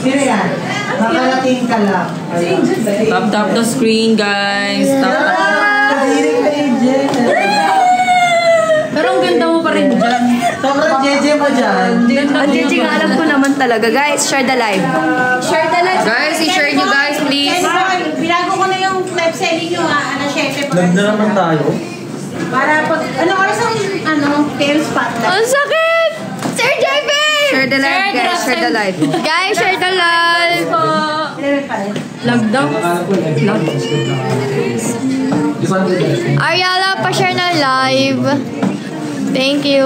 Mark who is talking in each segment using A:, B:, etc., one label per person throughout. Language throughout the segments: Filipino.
A: Sino yan? Nakalating ka lang.
B: Tap the screen, guys. Pero ang ganda mo pa rin dyan.
A: Sobrang jeje mo dyan.
C: Ang jeje nga alam ko naman talaga. Guys, share the live. Share the live.
B: Guys, i-share nyo guys, please.
D: Binago ko na yung live selling nyo ha.
A: Live na naman tayo.
D: Para pag, oras ang tail spotlight.
C: Ang sakit! Sir JP! Share the live, guys. Share the live. Guys, share the live.
B: Lag daw.
C: Ariala, pa-share na live. Thank you.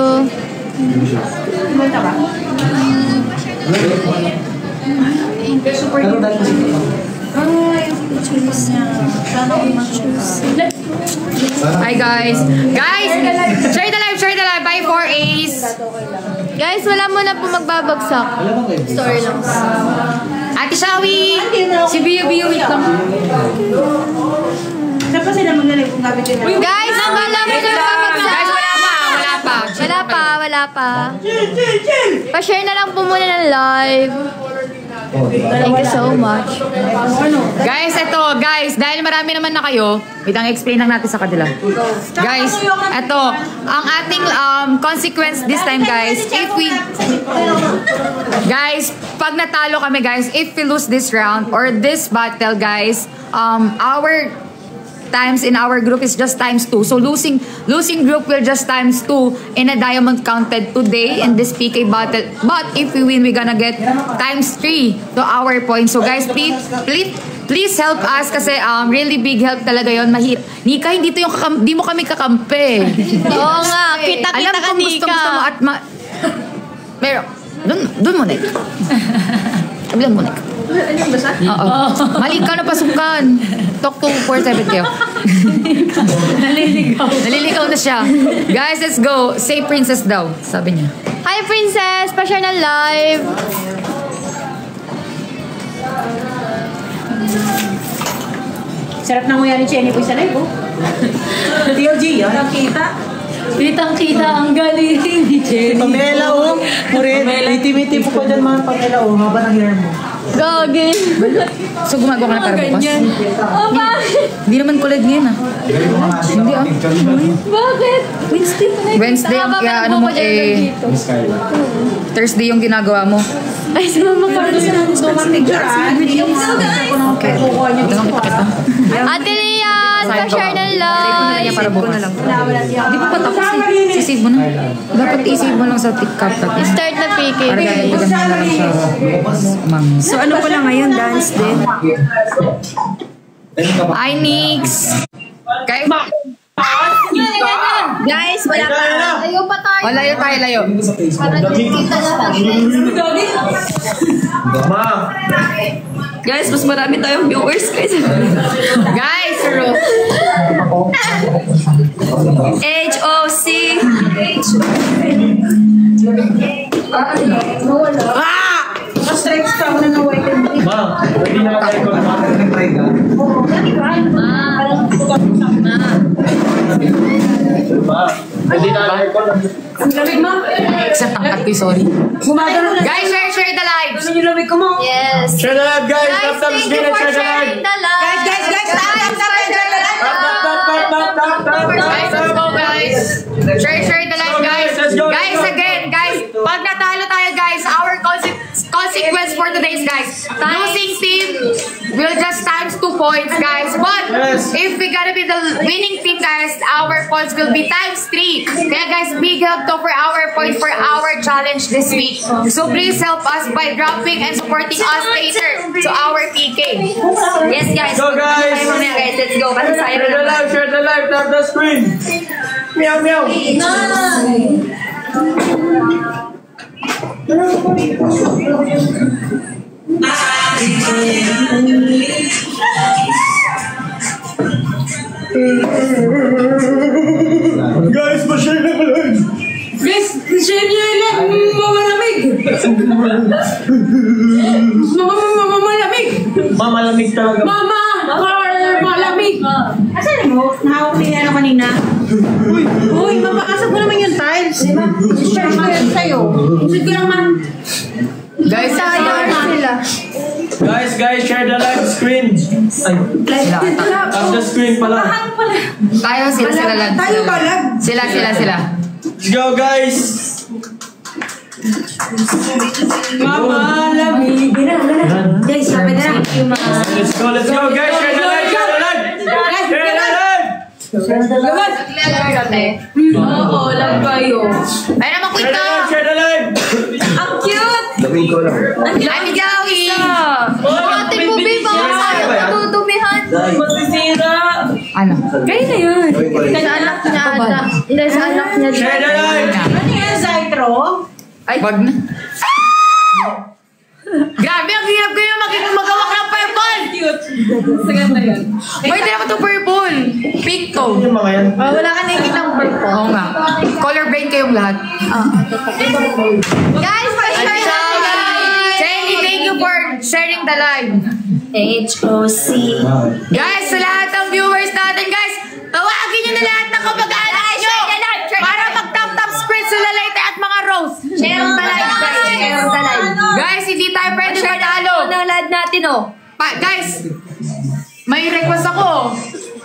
B: Hi guys. Guys, share the live by 4A's.
C: Guys, wala mo na po magbabagsak. Story lang.
B: Ate Shawi, si Bio, wait lang.
D: Saan pa sila maglalagay kung gamit nila?
C: Guys, wala mo na magbabagsak.
B: Guys,
C: Wala pa. Pa-share na lang po muna ng live. Thank you so much.
B: Guys, dahil marami naman na kayo, wait lang, explain lang natin sa kanila. Guys, ito, ang ating consequence this time, guys, pag natalo kami, guys, if we lose this round or this battle, guys, our times in our group is just ×2. So losing group will just ×2 in a diamond counted today in this PK battle. But if we win, we're gonna get ×3 to our points. So guys, please help us kasi really big help talaga yon. Nika, hindi mo kami kakampi.
C: Oo nga, kita
B: alam
C: ka,
B: kung gusto mo at pero doon mo na. Kabilang mo na. Oo. Mali ka na pasukan. Talk to 47 kayo. Naliligaw na siya. Guys, let's go. Say princess daw, sabi niya.
C: Hi princess, pa-share na live.
D: Sarap na nguya ni Chenny po sa live, oh.
A: TLG, yan.
D: Kitang-kita ang galing ni Chenny.
A: Pamela, oh. Murid, itimiti po ko dyan mga Pamela, oh. Haba ng hair mo.
C: Gagin.
B: So gumagawa ka na para bukas?
C: Oh, bakit?
B: Hindi naman kulad ngayon ah. Hindi ah.
C: Bakit?
B: Wednesday ang ano mo Thursday yung ginagawa mo.
C: Ay, sa mama Carlos na
B: Okay. Kita.
C: Ate Lian, pa-share na live.
B: Para bukas. Di ba tapos sisave mo na? Dapat isave mo lang sa TikTok.
C: Start na PK.
B: Para gagawin na lang siya.
E: So ano pala ngayon? Dance din?
B: Hi, Nix!
C: Guys, wala pa. Layo pa tayo.
B: Layo tayo, layo.
C: Para kita na
E: Guys, mas marami tayong viewers guys.
B: Guys,
E: HOC.
D: Ma-strikes ka ako na na-white and blue.
A: Ma, hindi na tayo ko na makakatry ka. Ma, hindi na tayo ko na.
D: Ang lamig mo?
B: sa tangkat ko, sorry.
D: Guys,
B: share the live.
D: ano yung lamig ko mo?
C: Yes.
A: Share the live, guys.
C: Guys, thank you for sharing the live.
D: Guys,
B: Guys, let's go, guys. Share the live, guys. Guys, again, guys, pag natalo tayo, guys, our consequence for today's, guys, losing team will just ×2 points, guys. But if we gotta be the winning team, guys, our points will be ×3. Kaya, guys, big help to for our points for our challenge this week. So please help us by dropping and supporting us later to our PK.
C: Yes, guys.
A: Go, guys.
C: Let's go. Kasi
A: Share the live, tap the screen. Meow, meow. Guys, pa-share na live.
D: Guys, share niyo lang. Mamalamig. Mamalamig.
A: Mamalamig talaga.
D: Malamig. Asan mo? Nahawak na yan kanina. Uy, mapakasap mo naman yung tiles. Share ko yan sa'yo. Isip ko naman.
B: Guys,
F: Guys, share the live screen. Ay, tap the screen pala.
B: Tayo, sila lang.
D: Tayo ba lang?
B: Sila.
F: Let's go, guys.
D: Mama, lamig. Guys, sabi na lang.
F: Let's go, guys. Share the live.
D: Oo, lang kayo.
B: Ay naman ko ito.
F: Share the live.
D: Ang cute!
F: Lamig ko lang.
B: Ay, Joey. Ate mo, babe. Baka matutumihan.
D: Masisira.
B: Ano?
D: Kayo na yun.
C: Sa anak niya ata. Hindi, sa anak niya.
F: Share the live.
D: Ano yung Zytro?
B: Ay, wag na. Grabe, ang hirap kayo magawak ng purple.
D: Cute. Saganda yun.
B: Pwede naman ito purple. Pink to.
F: Yung mga yan.
C: Wala ka nakikita ng purple.
B: Oo nga. Colorblind kayong lahat.
C: Guys, pa-share na guys!
B: Jenny, thank you for sharing the live.
D: HOC.
B: Guys, sa lahat ng viewers natin, guys, tawagin nyo na lahat ng kapag-anak nyo para mag-tap screen sa Lalite at mga Rose.
C: Share the live, guys. Share the live.
B: Guys, hindi tayo pwede manalo.
C: Nalad natin, oh.
B: Guys, may request ako.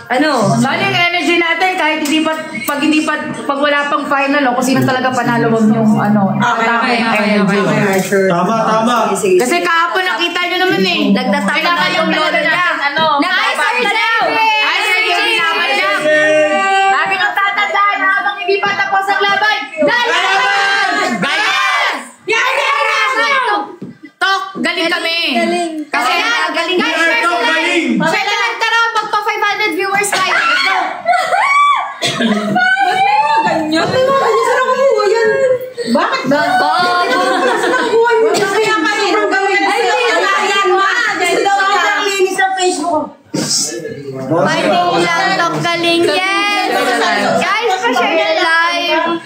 C: Ano?
B: Sana yung energy natin kahit pag wala pang final, kung sino talaga panalo, wag nyo,
F: Tama.
B: Kasi kahapon nakita nyo naman eh.
C: Nagtataka
B: Kailangan yung lolo niya.
C: Ay, Sir Jerry!
B: Ay, Sir Jerry naman niya. Sabi nang tatandaan na habang hindi pa tapos ang laban. Lalaban! Galing! Tok, galing kami.
C: Galing.
B: Kasi galing. Guys, share na lang. Tara, magpa 500 viewers tayo. Let's go.
D: Ba't may mga ganyan? Ba't may mga ganyan? Saan nakukuha yan? Bakit? Saan nakukuha yun? Kasi yung kanina gawin sa yan mo. Gusto daw ang linis sa Facebook.
C: Fighting lang, Tok Galing. Yes! Guys, pa-share the live.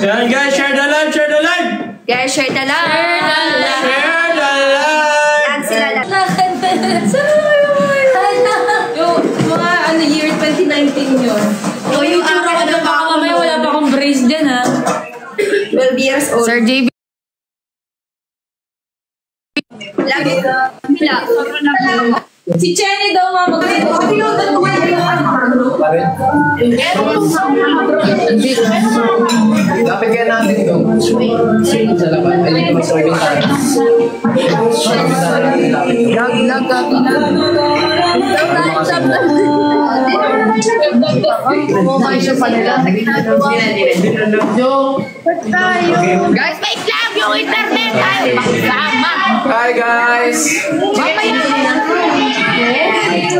F: Yan, guys, share the live.
C: Guys, share the live. Yan sila lang.
D: Yung mga year 2019 yun. O yung tsura ko na baka mamaya wala pa akong brace dyan ha.
C: 12 years old.
B: Sir JB.
C: Lagi.
D: Si Chenny daw mama. Pinundan mo kayo.
G: Dapat kaya natin ito. Sa laban. Ay, mag-serving tayo.
B: Guys, wait lang yung internet. Tayo magsama.
G: Hi guys!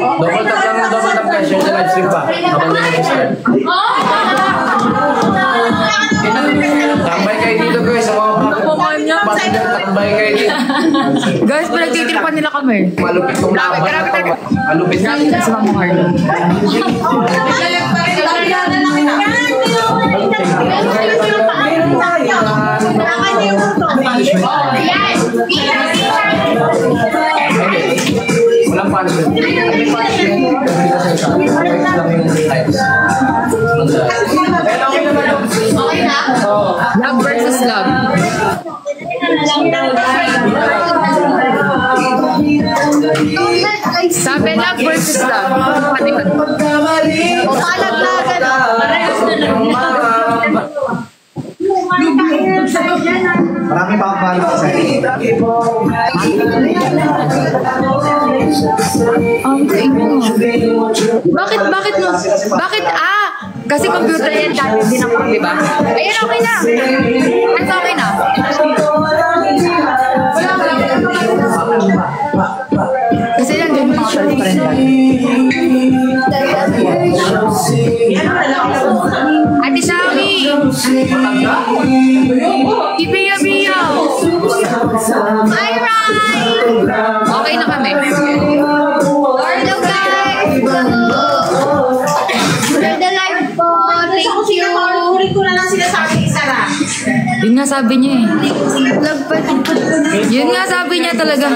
G: Double tap guys. Share the live stream pa. Habang na nag-start. Tambay kayo dito guys. Sa mga passenger, tambay kayo dito.
B: Guys, pinagtitripan nila kami.
G: Malupit kong laban. Malupit na.
B: Sa mga Marlo.
G: Walang punishment. May punishment. Lang yung types.
B: Okay na? Love versus love. Sabi love versus love. O palaglagan. Parehas na lang.
G: Marami pa ang palo sa
B: Bakit kasi computer yan dati din ako, di ba? Ayun, okay na. Ano okay na? Kasi lang din mga girlfriend Ate Shami! Ibiya-biya! Hi, Ryan! Okay na kami. Hello, guys! For the live po, thank you!
D: Ulit ko na lang sinasabi isara.
B: Yun nga sabi niya eh. Yun nga sabi niya talaga.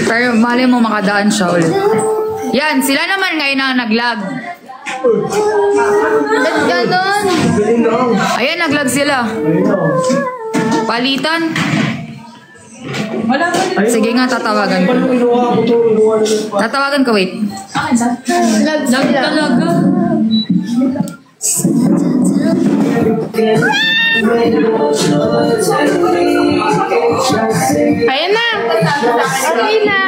B: Pero mali mo makadaan siya ulit. Yan, sila naman ngayon ang nag-lag.
C: Ba't ganon?
B: Ayan, naglag sila. Palitan. Sige nga, tatawagan ko. Tatawagan ko, wait.
C: Lag talaga.
B: Ayan na. Okay na.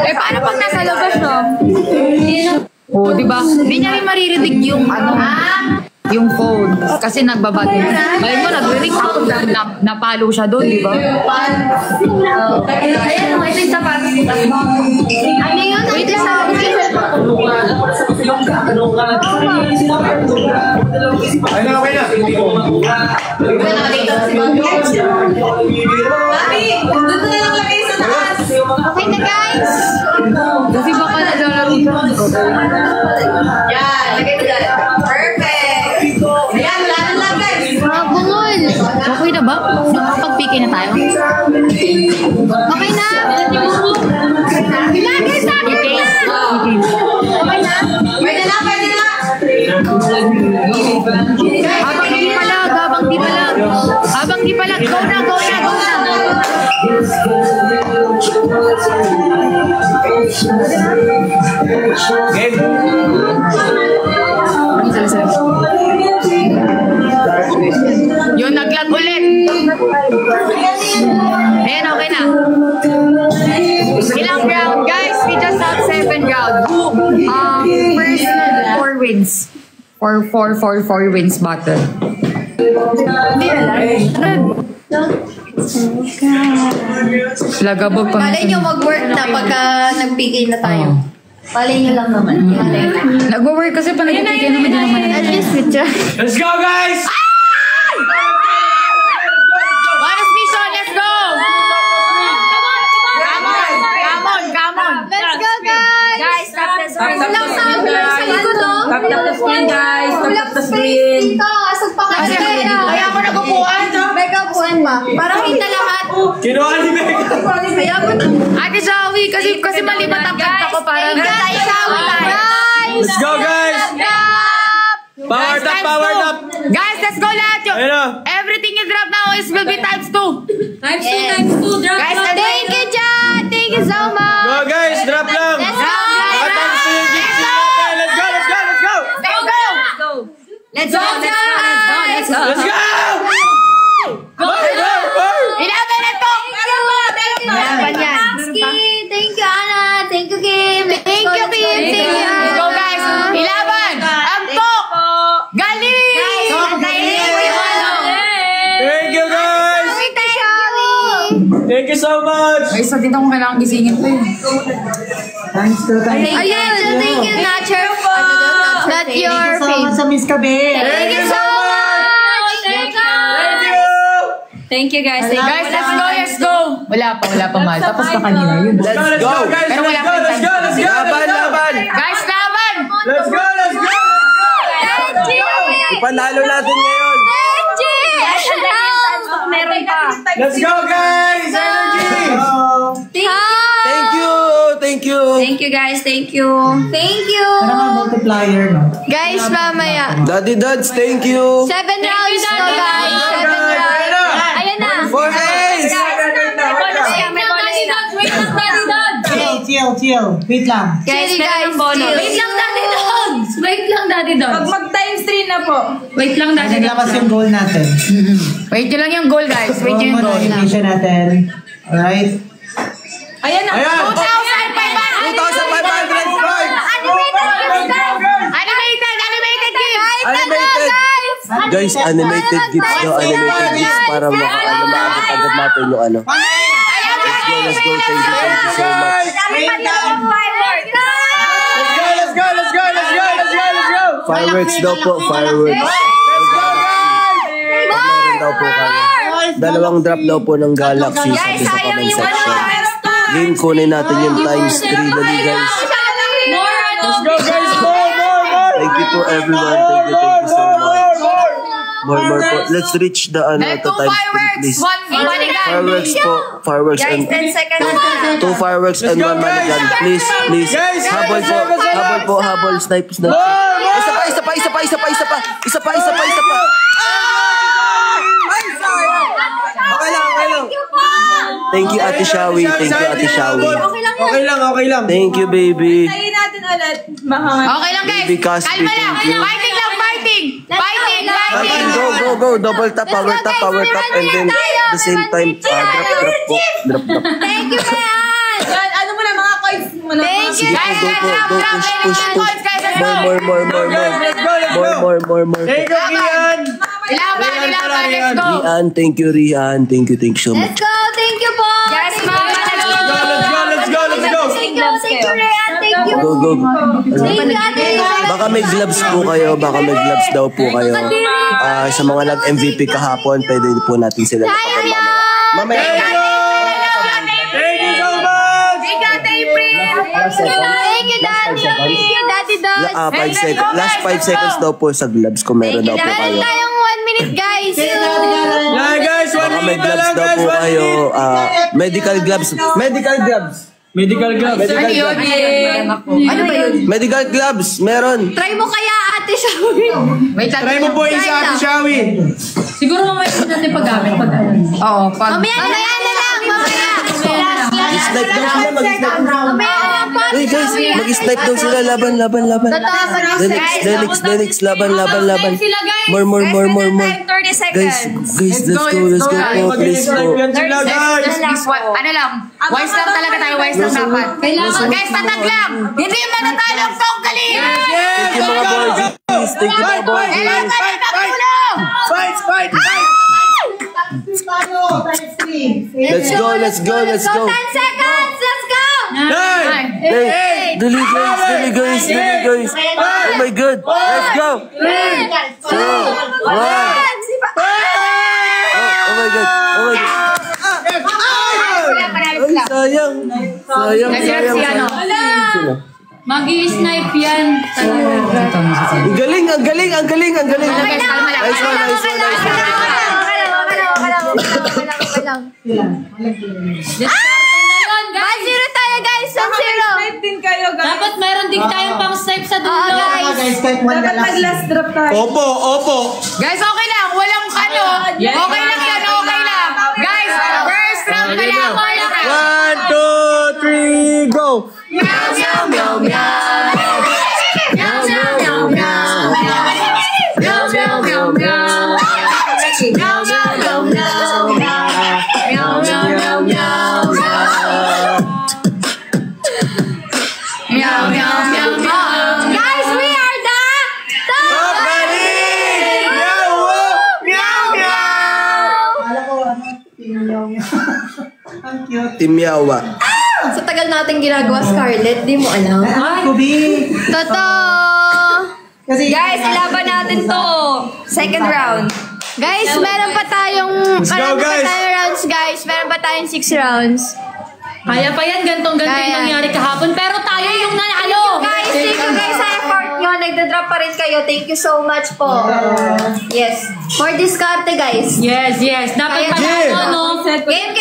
B: Eh, paano pag nasa labas, no? Oh, di ba? Hindi niya rin maririnig yung yung phone. Kasi nagbabad. Ngayon mo, nag-ring tapos napalo siya doon, di ba? Ayan, ito yung sapatos.
C: Ano yun? Wait lang.
G: Ay na, okay na.
C: Okay na, guys.
B: Kasi baka naglalaro siya.
D: Yan, lagay ko dyan. Perfect. Yan, wala na lang, guys.
C: Mga bungol.
B: Okay na ba? Nakapag-piki na tayo?
C: Okay na. Lagay sa akin
B: Okay.
C: na.
B: Okay na?
D: Pwede na, pwede na.
B: Habang di palag, habang di palag. Habang di palag, go na, go na, go na.
G: Game.
B: Yun, naglag ulit. Ayan, okay na. Ilang round, guys? We just have 7 rounds. First, 4 wins. 4 wins battle. Lagabog pa.
C: Malay nyo mag-work na pagka nag-PK na tayo. Malay nyo lang naman. Malay na.
B: Nag-work kasi pa nag-piki naman din naman.
C: At least with you.
F: Let's go, guys!
B: Bonus mission, let's go! Come on, come on, come on.
C: Let's go, guys!
B: Guys, tap the screen.
C: Walang sound sa likod, oh.
D: Tap the screen, guys. Tap
C: Walang
D: the
C: space
D: screen.
C: dito. Asag pa kasi kayo.
B: Kaya ako nagupuan.
C: May kapuan ba? Parang kita lahat.
F: Kinuha ni Becca.
C: Kaya mo na.
B: Ate Zoe, kasi malimat ang kanta ko parang...
C: Guys!
F: Let's go, guys! Power
B: Guys,
F: up,
B: times
F: power
B: 2.
F: up!
B: Guys, let's go lahat.
F: Ayun na.
B: Everything you drop now will be times 2.
E: Times 2, drop.
B: Guys,
C: Thank you, John! Thank you so much!
F: Go, guys! Drop lang!
C: Let's go!
F: Atang sa yung gift natin! Let's go, let's go, let's go!
B: Let's go!
C: Let's go, John!
B: Let's go!
F: Let's go! Go, go, go!
B: Ilaban na to!
C: Laban yan. Thank you, Anna. Thank you, Kim. Thank you, Kim. Thank you.
B: Let's go, guys! Ilaban! Ampok! Galing!
F: Thank you, guys! Thank you so much!
B: May isa din akong kailangan gisingin ko eh.
A: Thanks to thank
C: Ayun, thank you, Nacher. Not your
A: you so much
C: face.
A: sa Miss Kabe.
C: Thank you so much. Thank you.
F: Thank you!
E: Thank you, guys. Thank you.
B: Guys, let's go, let's go! Wala pa, Mal. Tapos na kanina yun.
F: Let's go, guys!
B: Pero wala
F: Let's go,
B: pa
F: let's go, let's go!
G: Laban, laban!
B: Guys, laban!
F: Let's go, let's go!
G: Ipanalo natin ngayon!
E: Meron pa.
F: Let's go, guys! Energy!
G: Thank you! Thank you!
E: Thank you, guys. Thank you.
C: Thank you.
A: Parang multiplier, no?
C: Guys, mamaya.
G: Daddy Dads, thank you!
C: 7 rounds to, guys. 7 rounds. Ayan na.
G: 4 days!
A: Chill. Wait lang.
C: Guys, guys, chill.
E: Wait lang, Daddy Dogs. Wait lang, Daddy Dogs.
D: Pag mag-times 3 na po.
E: Wait lang,
A: Ay,
E: Daddy Dogs.
A: naglakas yung goal natin.
B: Wait nyo lang yung goal, guys. Wait nyo yung
A: Muna
B: goal.
A: yung mission natin. Alright?
D: Ayan na.
F: Ayan!
B: 2,500!
G: 2,500 points!
B: Animated game!
G: Animated! Guys, animated gifts daw, animated gifts para maabot agad natin yung ano. Let's go, thank you so much.
F: Let's go, let's go, let's go, let's go, let's go!
G: Fireworks daw po, fireworks.
F: Let's go, guys!
G: Meron daw po kayo. 2 drop daw po ng Galaxy sa isa comment section. Game, kunin natin yung times 3 dali guys.
F: Let's go, guys! More!
G: Thank you you po everyone. Thank you so much. More po. Let's reach the
B: And 2
G: times
B: fireworks,
G: please.
B: 1 manigan.
G: Fireworks po. Fireworks
E: Guys,
G: and
E: 10 seconds.
G: 2 fireworks and 1 manigan. Please. Habol po. Habol. Snipe. Isa pa. Okay lang. Thank you, Ate Shawi.
F: Okay lang.
G: Thank you, baby.
D: Tayin natin ulit.
B: Okay lang guys.
G: Baby Caspi,
B: Kalma lang.
G: thank you.
B: Fighting.
G: Go. Double tap, power tap, and then at the same time, drop po. Drop.
C: Thank you, Bayan!
D: Ano mo na, mga coins mo na.
C: Thank you!
B: Guys,
G: Push. More.
F: Thank you, Ian.
B: Ilaban, let's go.
G: Rian, thank you so much.
C: Let's go! Thank you po!
E: Guys, mama,
F: Let's go.
C: Thank you, Rhea! Thank you!
G: Go.
C: Thank you, Ate Rhea!
G: Baka may gloves po kayo, baka may gloves daw po kayo. Sa mga nag-MVP kahapon, pwede po natin sila
C: Sayang
G: napakal
C: yan!
G: mamaya.
F: Thank you so much.
B: Thank you, April.
C: Thank you, Daddy! Thank you, Daddy Don!
G: Last 5 seconds daw po sa gloves kung meron daw po
C: Meron
G: kayo.
C: tayong 1 minute, guys!
F: Yeah, guys, 1
G: Baka may
F: minute
G: gloves
F: lang,
G: daw
F: guys.
G: po
F: 1
G: kayo.
F: minute.
G: Medical gloves.
F: Medical gloves.
E: Ano ba yun?
G: Medical gloves. Meron.
C: Try mo kaya, Ate Shawi!
B: Wait lang.
F: Try mo po isa, Ate Shawi.
E: Siguro mamaya natin paggamit pag ano.
B: Oo, pag...
C: Mamaya na lang! Mamaya!
G: Mag-snipe daw sila.
C: Mamaya na lang po!
G: Hey guys, mag-snipe daw sila. Laban.
C: Totoo,
G: Denix, laban. More.
E: 30 seconds.
G: Guys, let's go po, please po.
F: Yan sila, guys.
B: Ano lang, wise lang talaga tayo, wise lang dapat. Guys, tatag lang! Hindi yung matatalo ang tongkalin!
G: Thank you mga boys. Thank you mga boys.
B: Kailangan tayo magtulong!
F: Fight.
G: Let's go.
C: 10 seconds! Let's go!
G: Hey, dali guys. Oh my God. Let's go. 3, 2, 1. Oh my God. Ay, sayang.
E: Mag-i-snipe yan.
G: Ang galing. Nice one.
C: Okay lang. 1-0 tayo, guys! 1-0!
D: Snipe din kayo, guys.
E: Dapat meron din tayong pang snipe sa dulo.
C: guys!
D: Dapat mag-last drop tayo.
F: Opo.
B: Guys, okay lang, walang ano. Okay lang yan, okay lang. Guys, first round ka lang.
F: 1, 2, 3, go.
C: Guys, we are the top!
G: Team Yawa.
E: Sa tagal natin ginagawa, Scarlett, di mo alam.
C: Totoo!
E: Guys, ilaban natin to. Second round.
C: Guys, meron pa tayong rounds, guys. Meron pa tayong 6 rounds.
E: Kaya pa yan, gantong-ganto yung
C: Kaya.
E: nangyari kahapon. Pero tayo yung nanalo.
C: Guys, thank you guys sa effort nyo. Nagda-drop pa rin kayo. Thank you so much po. Yes. For diskarte, guys.
E: Yes. Dapat panalo, no?
C: Game.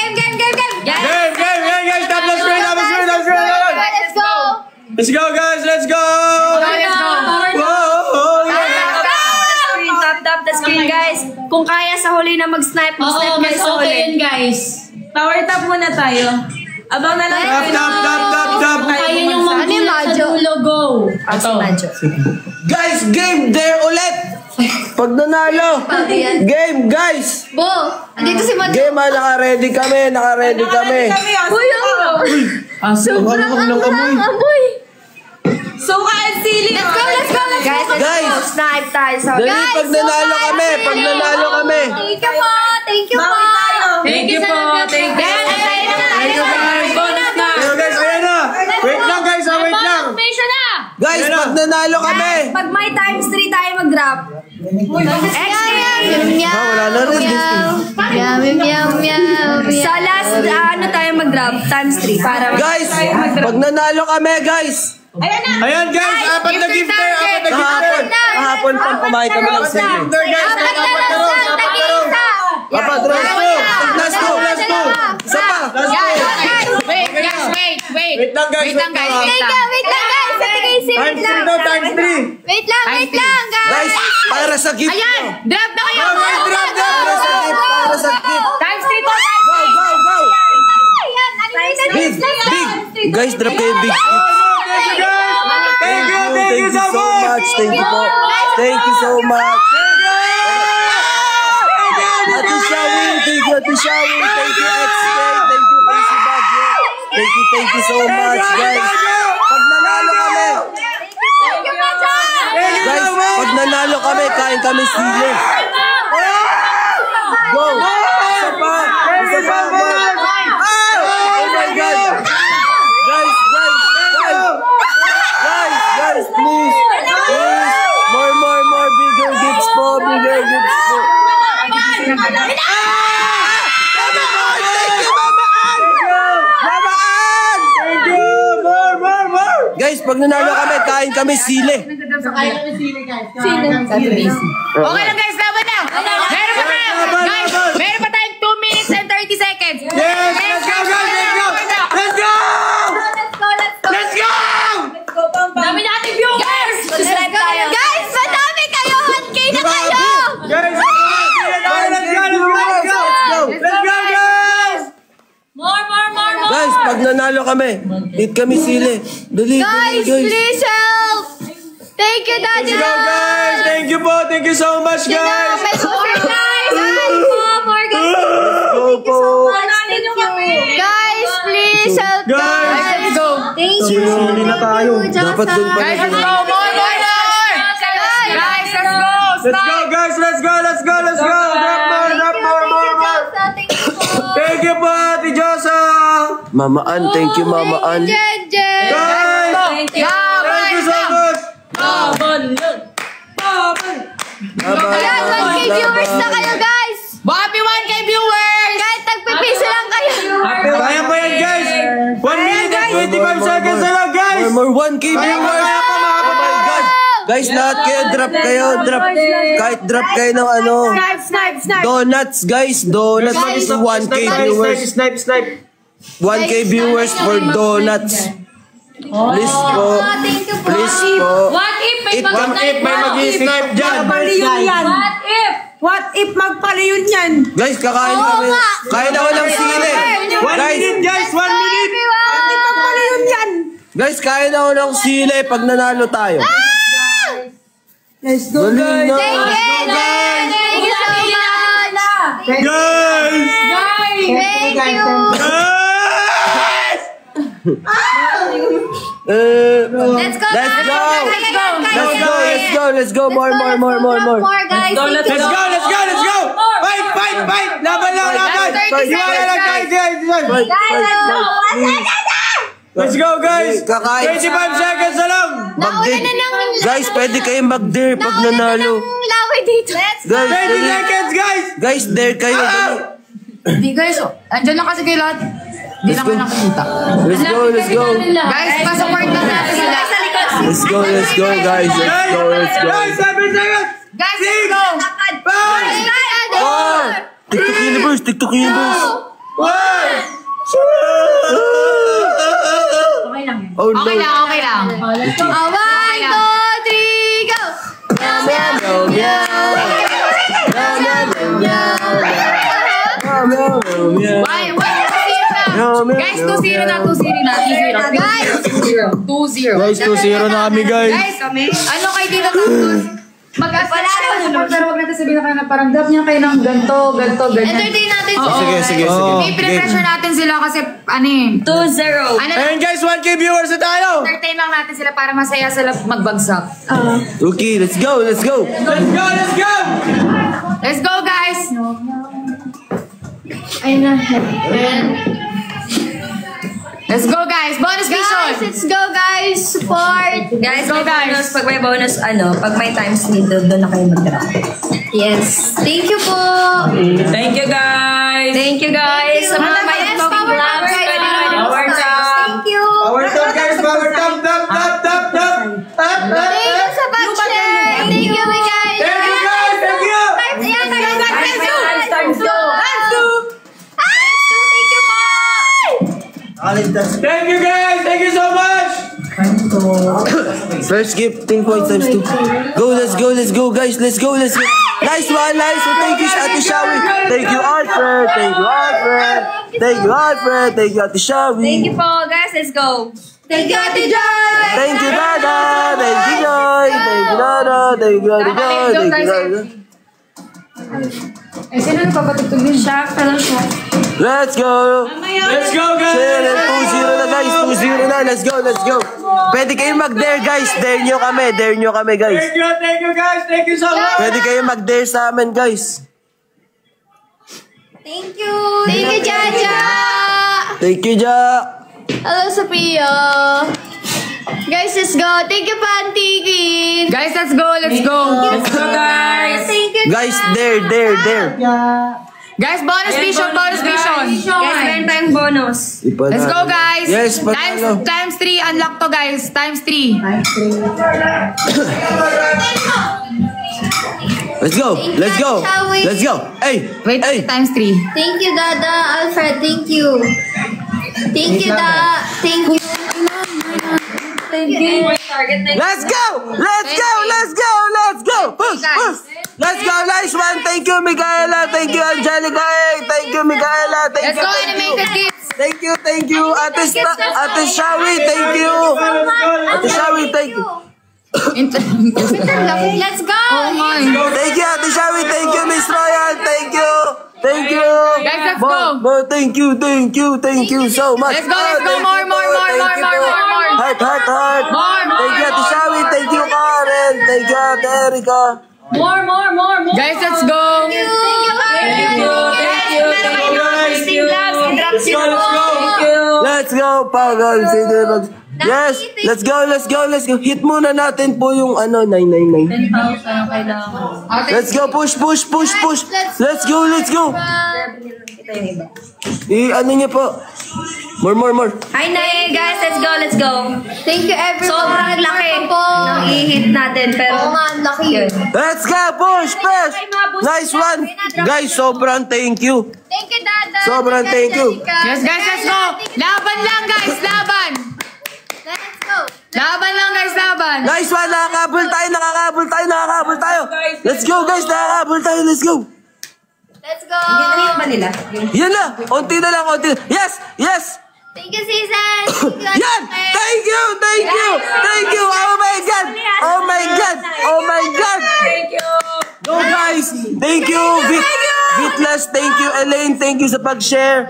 E: Yes.
F: Game. Tap the screen.
C: Let's go.
F: Let's go, guys. Let's go.
E: Tap the screen, guys. Kung kaya sa huli na mag-snipe, mag-snipe guys sa huli.
D: yun, guys. Power tap muna tayo. Abang na lang.
F: Tap.
E: Kung kaya yung
C: Ano yung
E: mag-snipe sa
C: Madjo?
E: dulo, go.
G: Guys, game there ulit. Pag nanalo. Game, guys.
C: Bo, andito si Madjo.
G: Game, naka-ready kami.
C: Uy, sobrang amoy.
D: Suka and sili.
C: Let's go.
E: Guys,
G: Guys.
E: snipe tayo sa
G: Dali,
C: Guys,
G: pag nanalo kami.
C: Thank you po.
D: Thank you po.
E: Thank you.
F: Bonus na. Guys, ayan na. Wait lang, guys. Wait lang.
G: Guys, pag nanalo kami.
E: Pag may times 3 tayo mag-drop.
G: Wala na rin.
E: Sa last, tayo mag-drop? Times 3. Para
G: Guys, pag nanalo kami, guys.
F: Ayan, guys. Apat na gift.
G: Kahapon. confirm kumain kami ng sili. Papa, last two. Isa pa.
B: Wait lang guys.
G: Times 3.
C: Wait lang, guys.
G: Guys, para sa gift.
B: Ayan! Drop na kayo!
G: Para sa gift.
B: Times 3 po!
G: Go. Big. Guys, drop kayo big gift. Thank you so much. Thank you po. Thank you so much. Ate Shawi, thank you Ate Shawi. Thank you XK. Thank you Casey Bagyo. Thank you so much, guys. Pag nanalo kami. Guys, pag nanalo kami, kain kami sili. Go! Isa pa! Oh my God! Guys, please! More bigger gifts po! Thank you, Mama Ann! Thank you! More! Guys, pag nanalo kami, kain kami sili.
B: Okay lang guys, laban na! Meron pa tayong 2 minutes and 30 seconds!
F: Yes! Let's go, guys! Let's go!
B: Dami natin viewers!
C: Guys, madami kayo! 1K na kayo!
F: Guys, let's go, guys!
B: More!
G: Guys, pag nanalo kami, eat kami sili. Dali,
C: Guys, please help! Thank you, Daddy.
F: Let's go, guys! Thank you po! Thank you so much, guys!
C: May super guys!
G: Go po!
C: Guys, please help
F: Guys,
C: us!
B: go!
C: Thank you!
F: Sili na tayo.
G: Dapat dun pa
B: Guys, let's go! More! Guys, let's go!
F: Let's go, guys! Let's go! Drop more! Thank you po, Ate Josa!
G: Mama Ann, thank you, Mama Ann.
C: Jen!
F: Guys! Thank you so much!
C: Ayan, 1K viewers na kayo, guys!
B: Happy 1K viewers!
C: Kahit tagpipiso lang kayo!
F: Kaya pa yan, guys! 1 minute and 25 seconds na lang, guys!
G: More 1K viewers! Oh my God! Guys, lahat kayo, drop. Kahit drop kayo ng ano. Donuts, guys. Donuts. 1K viewers.
F: Snipe!
G: 1K viewers for donuts. Please po.
C: Thank you po.
G: Please po.
B: What if may
F: May mag-snipe dyan!
D: What if magpalayon yan?
G: Guys, kakain kami. Kain ako ng sili.
F: 1 minute, guys! 1 minute!
D: Magpalayon yan!
G: Guys, kain ako ng sili pag nanalo tayo.
D: Let's go,
G: Dali na.
C: Thank you so much!
F: Guys!
C: Thank you!
G: Let's go. Let's go. More.
C: More, guys.
F: Let's go! Fight! Laban! Iwala lang, guys! Let's go, guys!
G: Kakain.
F: 25 seconds na lang!
G: Mag-dare. Guys, pwede kayong mag-dare pag nanalo.
C: Laway dito.
G: Guys,
F: 20
G: dali.
F: seconds, guys!
G: Guys, dare kayo. Dali.
B: Di guys, andyan lang kasi kayo lahat. Di lang kayo nakikita.
G: Let's go.
B: Guys, pa-support lang natin sila.
G: Let's go, guys. Let's go.
F: Guys, 7 seconds!
B: Guys, let's go!
F: 5!
G: TikTok universe.
F: 1!
B: Okay lang yan.
G: Oh no.
B: Okay lang.
C: 1, 2, 3, go!
B: Why? 2-0 na. Guys, 2-0 na. 2-0.
F: Guys, 2-0 na kami, guys.
B: Guys, ano kayo dito tapos? Mag-asala. Pero huwag natin sabihin na kayo na parang drop niya kayo ng ganito, ganyan.
C: Entertain natin
G: Sige.
B: May pressure natin sila kasi, 2-0.
F: Ayun, guys, 1K viewers na tayo!
B: Entertain lang natin sila para masaya sila magbagsak.
G: Okay, let's go.
F: Let's go!
B: Let's go, guys! Let's go, guys! Bonus mission!
C: Let's go, guys! Support!
E: Guys, may bonus. Pag may bonus, pag may times need, doon na kayo mag-drop.
C: Yes. Thank you po!
E: Thank you, guys! Sa mga may talking vlogs, pwede rin power top.
C: Thank you!
F: Power top, guys! Power top!
C: Thank you sa pag-share! Thank you,
F: Thank you guys. Thank you so much.
G: First gifting point times 2. Go, let's go, let's go, guys. Let's go, let's go. Nice one, nice one. Thank you, Ate Shawi. Thank you, Alfred. Thank you, Alfred. Thank you, Alfred. Thank you, Ate Shawi.
E: Thank you po, guys. Let's go.
C: Thank you, Ate Joy!
G: Thank you, Dada. Thank you, Joy. Thank you, Dada. Thank you, Ate Joy. Thank you, Dada.
B: Sino nagpapatugtog din?
E: Shaq, hello, Shaq.
G: Let's go.
F: Let's go, guys.
G: 2-0 na, guys. 2-0 na. Let's go, let's go. Pwede kayo mag-dare, guys. Dare nyo kami. Dare nyo kami, guys.
F: Thank you guys. Thank you so much.
G: Pwede kayo mag-dare sa amin, guys.
C: Thank you! Thank you, Jaja!
G: Thank you, Ja.
C: Hello, Sophia! Guys, let's go! Thank you, Pantigin!
B: Guys, let's go, let's go.
E: Let's go, guys.
C: Thank you,
G: Guys, dare.
B: Guys, bonus mission, bonus mission.
E: Guys, meron tayong bonus.
B: Let's go, guys.
G: Yes, panalo.
B: Times 3, unlock to, guys. Times 3.
G: Let's go. Let's go. Let's go. Hey.
B: Wait,
G: Hey.
B: times 3.
C: Thank you, Dada. Alfred, thank you. Thank you, Da. Thank you. Thank you.
G: Let's go. Let's go. Let's go. Let's go. Push. Push. Let's go. Nice one. Thank you, Micaela. Thank you, Angelica. Thank you, Micaela. Thank
B: Let's
G: you.
B: go, animated kids.
G: Thank you. Thank you. Ate Shawi. Thank you. Ate Shawi. Thank you.
C: Let's go.
B: Oh my.
G: Thank you, Ate Shawi. Thank you, Miss Royal. Thank you. Thank you.
B: Guys, let's go.
G: More. Thank you so much.
B: Let's go, let's go.
G: Thank
B: More,
G: you,
B: more, more,
G: thank you,
B: more.
G: Heart.
B: More.
G: Thank you, Ate Shawi. Thank you, Karen. Thank you, Ate Erica.
E: More.
B: Guys, let's go.
E: Thank you.
F: Let's go.
G: Let's go, Pagal. Yes, let's go. Hit muna natin po yung 999.
E: 10,000 kailangan.
G: Let's go, push. Let's go. Ano niya po? More.
E: Hi, Nay. Guys, let's go.
C: Thank you, everyone.
E: Sobrang laki ng i-hit natin, pero...
C: Oo nga, ang laki.
G: Let's go, push. Nice one. Guys, sobrang thank you.
C: Thank you, Dada.
G: Sobrang thank you.
B: Yes, guys, let's go. Laban lang, guys. Laban.
C: Let's go.
B: Laban lang, guys. Laban.
G: Nice one. Nakakabol tayo. Let's go, guys. Nakakabol tayo. Let's go.
C: Let's go.
G: Yan na. Unti na lang. Yes.
C: Thank you, Season.
G: Yan! Thank you! Oh my God!
E: Thank you.
G: Go guys! Thank you! Vitless, thank you. Elaine, thank you sa pag-share.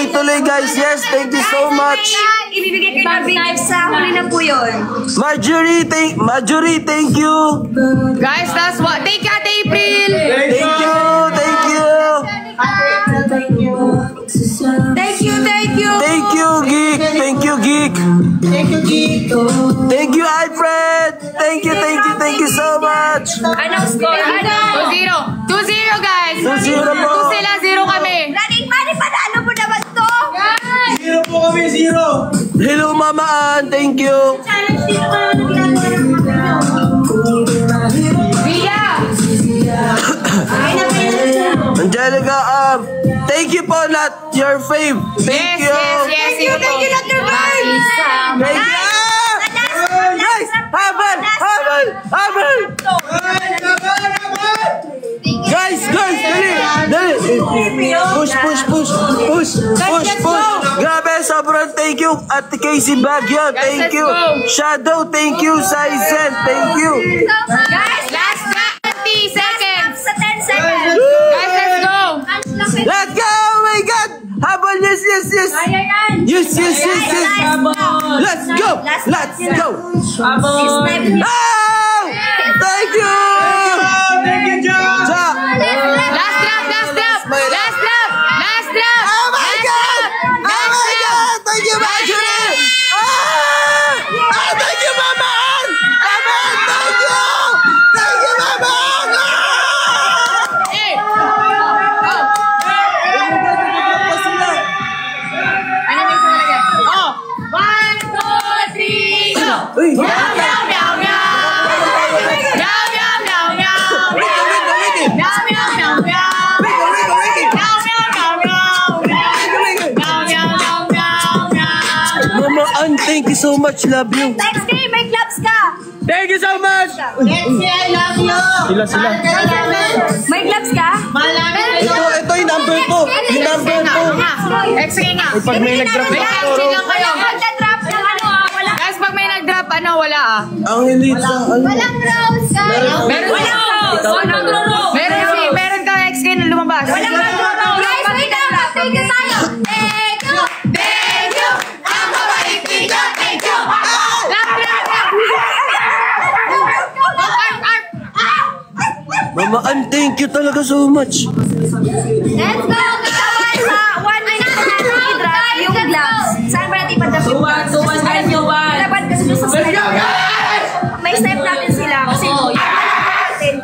G: Tuloy guys. Yes, thank you so much.
E: Ibibigay kayo ng knife sa huli na po yun.
G: Marjorie, thank you.
B: Guys, that's what. Thank you, Ate April.
G: Thank you. Geek. Thank you, Alfred. Thank you so much.
E: Anong score?
B: 2-0, guys.
G: 2-0 po.
B: 2 sila, 0 kami.
C: Running money, panalo mo naman to.
F: 0 po kami, 0.
G: Hello, Mama Ann. Thank you.
B: Via.
G: Angelica, thank you po, not your fave. Thank you.
B: Yes,
C: Thank you, Dr. Barb.
G: Thank you. Guys, habal. Guys, dali. Push. Grabe, sobrang thank you. At Casey Baguio, thank you. Shadow, thank you. Saizen, thank you.
B: Guys, last 20 seconds.
C: Sa 10 seconds.
B: Guys, let's go.
G: Let's go! Oh my God! Habol! Yes! Yes! Let's go! Oh! Thank you! Jack!
B: Last drop.
G: Oh my God! Thank you, Marjorie! Thank you, Mama! Thank you, Mama!
B: Oh, 1, 2, 3, go!
G: Uy!
B: Meow, meow, meow, meow.
G: so much. Love you.
C: Next game, may clubs ka.
F: Thank you so much.
D: Lexi, I love you.
F: Sila.
C: May clubs ka?
G: Ito yung number ko. Yung number ko.
B: Extra nga.
F: Pag may nag-drop
B: May
F: na
B: extra lang kayo.
C: Magda-drop ng ano wala.
B: Guys, pag may nag-drop, wala
G: Ang hilit sa ano.
C: Walang rows ka.
B: Meron ka extra na lumabas.
C: Walang rows. Guys, wait lang. Thank you tayo. Thank you. Thank you. Ang mabait ninyo. Thank you.
G: Mama Ann, thank you talaga so much.
C: Let's go. Kasama sa one minute natin i-drop yung gloves. Saan ba natin i-drop yung gloves? Dapat kasi doon sa slide. May step natin sila. Kasi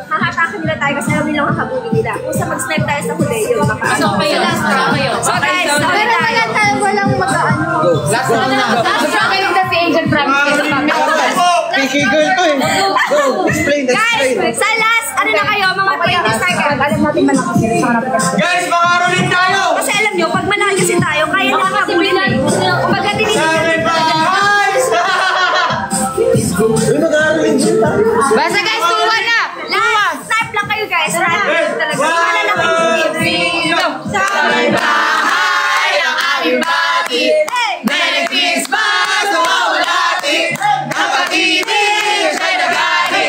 C: hahatakan nila tayo kasi alam nilang kakabugin nila. Kung sa mag-step tayo sa huli, yun. So guys, pero tayo walang mag-ano.
B: Last one na. Kayo yung si Angel Francis.
A: Picky girl to eh. Go, explain.
C: Guys, sa last, ano na kayo, mga 20 seconds. Alam natin malakas.
F: Guys, makaroon tayo.
C: Kasi alam nyo, pag manal kasi tayo, kaya nyo makabulin eh. Kung baga tinitigil
A: Uy, mag-aaral din tayo.
B: Basta guys, 2-1 na.
C: last, snipe lang kayo guys. Talaga. Wala lang kayo sa game.
B: Bahay ang aming bati. Merry Christmas, umawalati. Kapatibig, siya'y nagani.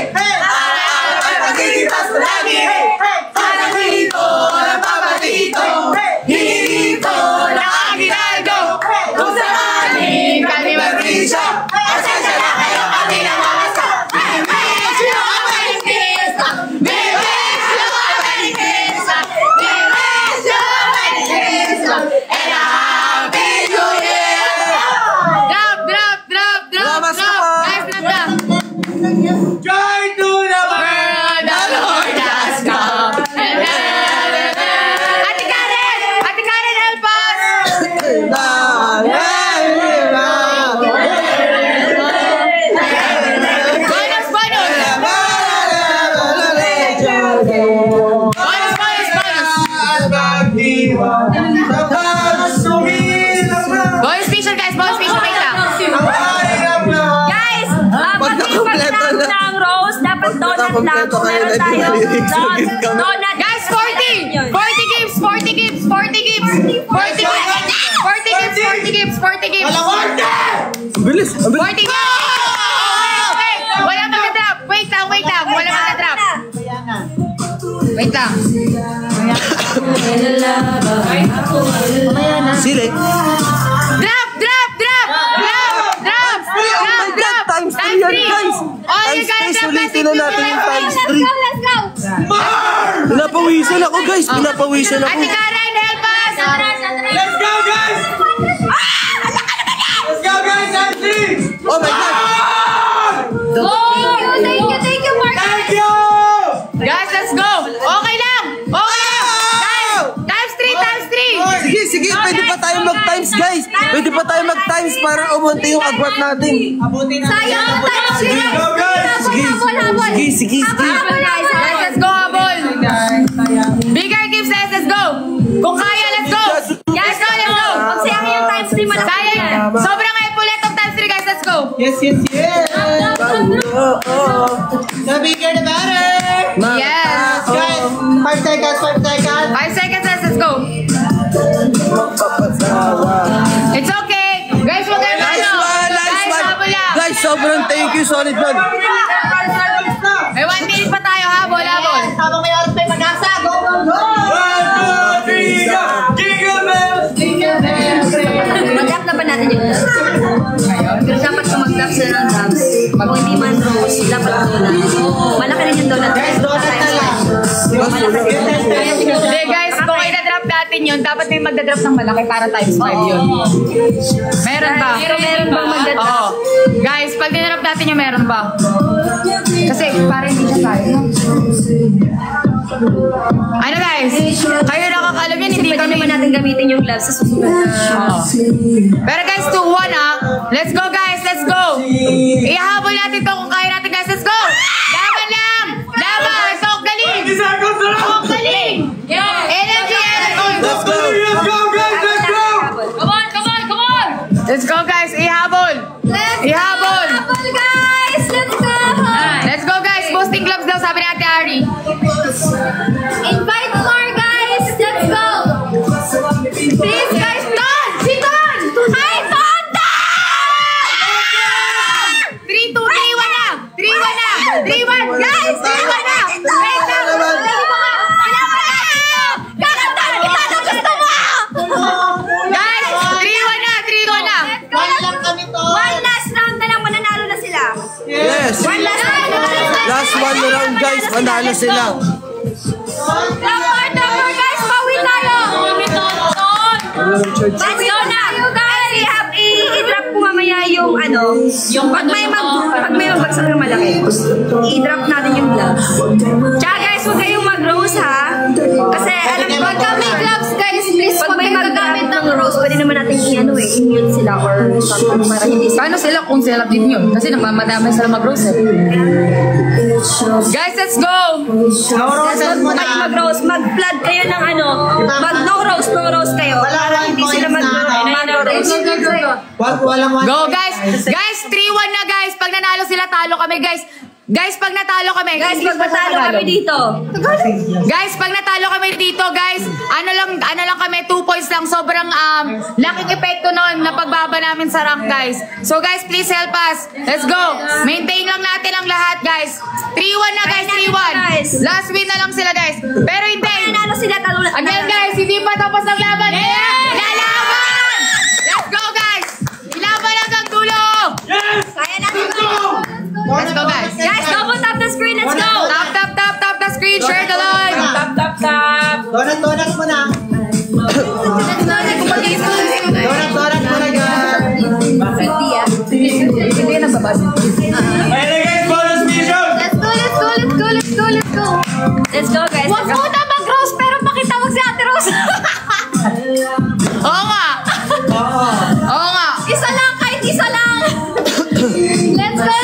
B: Pagkikitas lagi. Parang dito, napapatito. Hinito, nakaginaldo. Kung saan kami mag-risyo. Pasensya na kayo kami na mga sa. We wish you a Merry Christmas. We wish you a Merry Christmas. We wish you a Merry Christmas. And a Happy New Year. Drop.
G: Lamas na pa.
B: Guys, drop.
F: Joy to the
B: World, the Lord has come. Ate Karen, help us. Bonus special guys, bonus special wait lang.
C: Guys, pag-pag ng rose, dapat donut lang. Kung meron tayo, donut.
B: Guys, 40 gives. 40 gives. 40 gives.
G: Bilis.
B: 40 gives. Wait, wala mag-drop. Wait lang. Wala mag-drop. Wait lang.
G: Sili.
B: Drop.
G: Times 3 yan, guys. Times 3, sulitin na natin yung times 3.
C: Let's go.
G: Pinapawisan ako, guys. Pinapawisan ako.
B: Ate Karen, help us.
F: Let's go, guys! Let's go, guys!
G: Oh my God.
C: Thank you, Mark.
F: Thank you!
B: Guys, let's go. Okay lang. Guys, times 3.
G: Sige. Pwede pa tayo mag-times, guys. Pwede pa tayo mag-times para umunti yung agwat natin.
C: Sayang, times
F: Go, guys!
C: Habol.
G: Sige.
C: Guys,
B: Let's go, habol. Bigger gives, let's go. Kung kaya, let's go. Let's go.
C: Magsayangin yung times 3 malaki.
B: Sayang. Sobrang ulit ng times 3, guys. Let's go.
A: Yes. The bigger the better.
B: Yes.
A: Guys, 5 seconds.
B: 5 seconds, let's go. It's okay. Guys, wag kayo
G: Nice one.
B: habol lang.
G: Guys, sobrang thank you. Solid one.
B: May 1 minute pa tayo, habol.
D: Habang may oras pa yung mag-asa, go!
F: 1, 2, 3, go! Jingle bells!
C: Mag-drop na ba natin yung gloves? Pero dapat kung mag-gloves na ng gloves. Kung hindi man rose, dapat donut. Malaki rin yung donut.
A: Guys, donut na lang.
B: Hindi, guys, kung i-drop natin yun, dapat may magda-drop ng malaki para times 5 yun. Meron ba?
C: Meron bang magda-drop?
B: Oo. Guys, pag dinrop natin yung meron ba? Kasi parang hindi siya kaya. Ano guys? Kayo nakakalam yan, hindi
C: Pwede
B: kami.
C: naman natin gamitin yung gloves sa susunod na.
B: Pero guys, 2-1 ah. Let's go guys, let's go. Ihahabol natin to kung kaya natin guys. Let's go. Laban lang. Laban. So, galing.
F: 20 seconds na lang!
B: So, galing. Energy.
G: Let's go.
F: Let's go, guys! Let's go!
B: Let's go guys, ihabol. Kari.
C: Invite more guys. Let's go. Please guys.
B: Ton! Si Ton!
C: Hi, Tonda!
B: 3-2, 3-1 na! 3-1 na! 3-1! Guys! 3-1 na! Wait lang!
C: Kakantahan kita na gusto mo!
B: Guys! 3-1 na! 3-1 na!
C: One last round na lang, mananalo na sila.
G: Yes.
C: One last round na lang.
G: Last one round guys, manalo sila.
C: Number guys, bawi tayo. Let's go na. Guys, i-drop ko mamaya yung ano, pag may magbagsak ng malaki, i-drop natin yung gloves. Tsaka guys, huwag kayong mag-rose ha. Kasi alam ko, pag may gloves guys, please, pag may magagamit ng rose, pwede naman natin i-mute sila or something para hindi sila.
B: Paano sila kung sila din yun? Kasi namamadamay sila mag-rose eh. Guys, let's go!
C: Mag-rose, mag-flood kayo ng ano, no rose kayo. Para hindi sila mag-rose.
B: Go guys! Guys, 3-1 na guys! Pag nanalo sila, talo kami guys! Guys, pag natalo kami,
C: Guys, magpatalo kami dito.
B: guys, pag natalo kami dito, guys, ano lang kami, 2 points lang. Sobrang laking epekto nun na pagbaba namin sa rank, guys. So, guys, please help us. Let's go. Maintain lang natin ang lahat, guys. 3-1 na, guys, 3-1. Last win na lang sila, guys. Pero hindi.
C: Nanalo sila, talo na.
B: Again, guys, hindi pa tapos ang laban. Lalaban! Let's go, guys. Ilaban hanggang dulo.
C: Kaya natin to.
B: Let's go, guys.
C: Guys, double tap the screen. Let's go.
B: Tap the screen. Share the live.
E: Tap.
A: Donut mo na. Donut mo na, guys.
B: Hindi na babas.
F: Ayun guys, bonus mission!
C: Let's go, guys.
B: Huwag muna mag-rose, pero pakitawag si Ate Rose. Oo nga. Oo nga.
C: Isa lang, kahit isa lang. Let's go.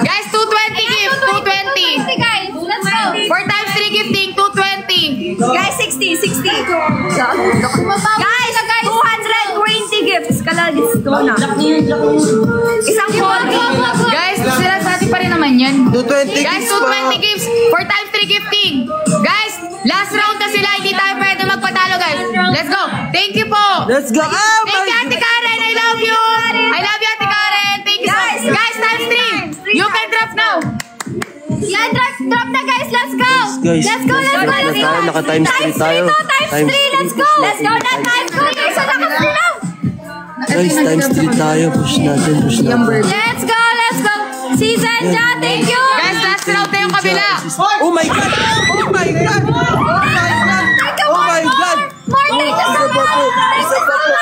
B: Guys, 220 gift. 220.
C: Guys, let's go.
B: 4 times 3 gifting, 220.
C: Guys, 60. Guys, 220 gifts. Kalagis ko na. Isang 40.
B: Guys, sila sa atin pa rin naman yan.
G: 220
B: Guys, 220 gifts. 4 times 3 gifting. Guys, last round na sila. Hindi tayo pwede magpatalo, guys. Let's go. Thank you po.
G: Let's go. Oh
B: Thank you, Ate Karen. I love you. I love you, Ate Karen. Thank you. Guys, times 3. You can drop now.
C: Yan, drop na guys. Let's go.
G: Guys,
C: Let's go.
G: drop na tayo. Naka-times 3 tayo.
C: Times 3. Let's go. Let's go na. Times 3. Guys,
G: Guys, times 3 tayo. Push natin.
C: Let's go. Season ja. Thank you.
B: Guys, last round na yung kabila.
G: Oh my God! Oh my God! Oh my God!
C: More thank you so much.
G: Isa pa po.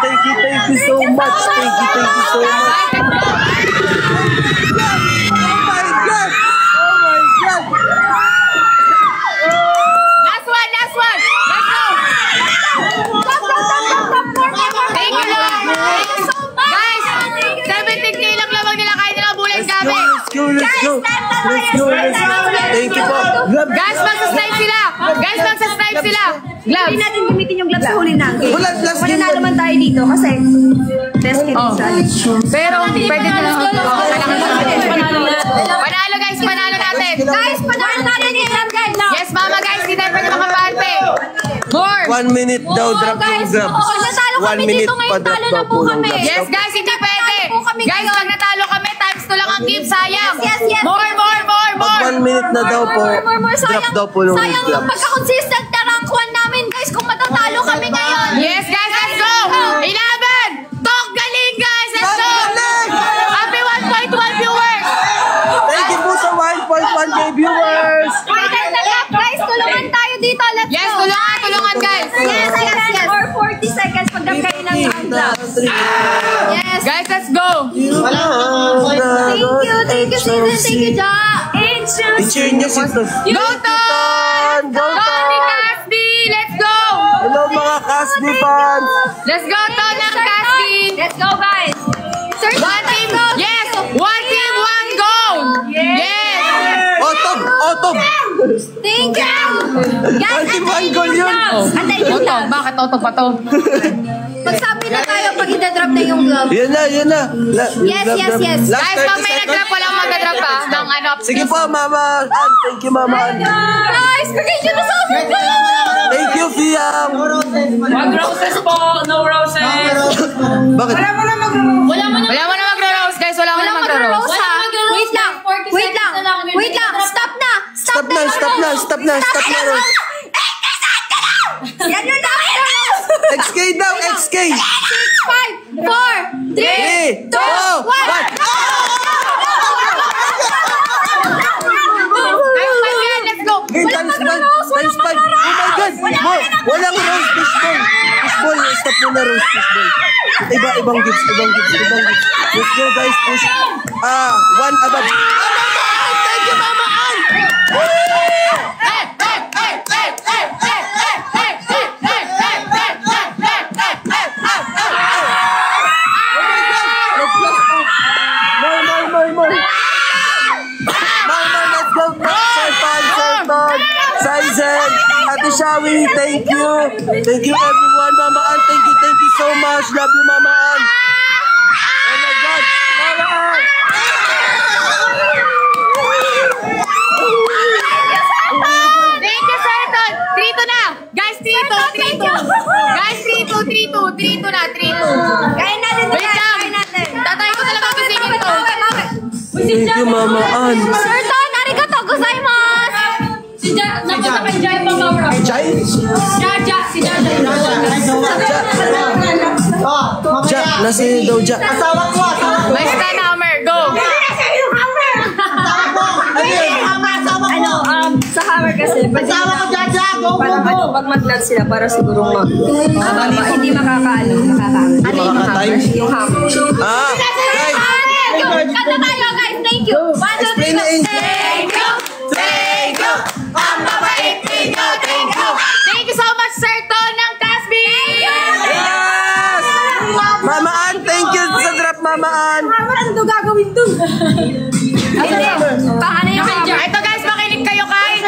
C: Thank you.
G: Thank you so much. Thank you so much. Oh my God!
B: Last one. Let's go. Thank you, Lord. Guys, 17K lang lamang nila kahit nilang bulan gabi.
G: Let's go. Thank you po.
B: Guys, magsa-snipe sila.
C: Hindi
B: Gloves.
C: natin gamitin yung gloves sa huli ng game.
G: Wala, last game.
C: Mananalo man tayo dito kasi test kit isa.
B: Pero pwede na lang. Panalo guys, panalo natin.
C: Guys, panalo natin yung guys.
B: Yes, mama guys, hindi tayo pwede makapante. More.
G: 1 minute daw drop yung grabs. 1 minute pa drop daw po ng grabs.
B: Yes guys, hindi pwede. Guys, pag natalo kami, times 2 lang ang gift, sayang.
C: Yes.
B: More.
G: Pag 1 minute na daw po, drop daw po ng
C: Sayang yung
G: grabs.
C: pagka-consistent na rank 1 namin guys kung matatalo kami ngayon.
B: Yes guys, let's go. 11. Tok galing guys, let's go. Happy 1.1 viewers.
G: Thank you po sa 1.1k viewers.
C: Guys, tulungan tayo dito. Let's
B: Yes,
C: go.
B: tulungan guys.
C: Yes. Or 40 seconds pag drop kayo ng gloves. Yes.
B: Guys, let's go.
C: Thank you, Season. Thank you, Ja.
G: Teacher niyo si
B: Go Ton! Go ni Casby! Let's go!
G: Hello mga Casby fans.
B: Let's go Ton ng Casby!
C: Let's go, guys.
B: One team! Yes! One team, one goal! Yes!
G: Otob!
C: Thank you.
G: 21 goal yun.
C: Antayin yung
B: Toto,
C: gloves.
B: bakit Toto pa to?
C: Magsabi na tayo pag i-drop na yung gloves.
G: Yan na.
C: Yes.
G: Last
B: Guys,
G: 30
B: pag may nag-drop,
G: seconds.
B: walang mag-drop ha. Ng ano.
G: Sige po, Mama Ann. Thank you, Mama Ann.
C: Guys, bigay nyo na sa amin.
G: Thank you, Fiam.
E: Wag roses po. No roses.
G: Bakit?
B: Wala mo na mag-rose, guys. Wala mo na
C: Walang
B: mag-rose.
C: mag-rose ha. Wait lang. Stop na.
G: Stop na, Rose.
C: Yan yung lang.
G: XK daw, XK.
C: 6, 5, 4, 3, 2, 1.
G: 3, 2, 1.
B: Let's go.
G: Times 5. Oh my God. Walang Rose fishball. Stop muna Rose fishball. Ibang gifts. Let's go guys, push. 1 above. Thank you, Mama Ann. More. Let's go. Serton. Saizen. Ate Shawi, thank you. Thank you everyone, Mama Ann. Thank you so much. Love you, Mama Ann. Oh my God, Mama Ann.
B: Thank you, Serton. 3-2 na. Guys, 3-2. Guys, 3-2 na. 3-2.
C: Kain natin.
B: Wait lang. Tatay ko talaga gisingin to.
G: Thank you, Mama Ann.
C: Serton, arigato gozaimasu.
E: Si Ja, napunta kay Jai Pamawra.
G: Jai?
E: Ja, si Jaja.
G: Ja, nasa daw Ja.
D: Asawa ko.
B: May stand hammer. Go.
C: Sa hammer kasi, pwede
D: Asawa ko, Jaja. Go.
C: pag mag-gloves sila para siguro hindi makakaano.
G: Ano yung time?
C: Yung hammer.
G: Guys,
C: Kanta tayo guys, thank you.
G: explain na
B: Thank you. Ang mabait ninyo. Thank you so much, Serton ng Casby.
G: Yes! Mama Ann, thank you sa drop, Mama Ann.
C: Ano gagawin dun? Hindi. Paano yung hammer?
B: Ito guys, makinig kayo kay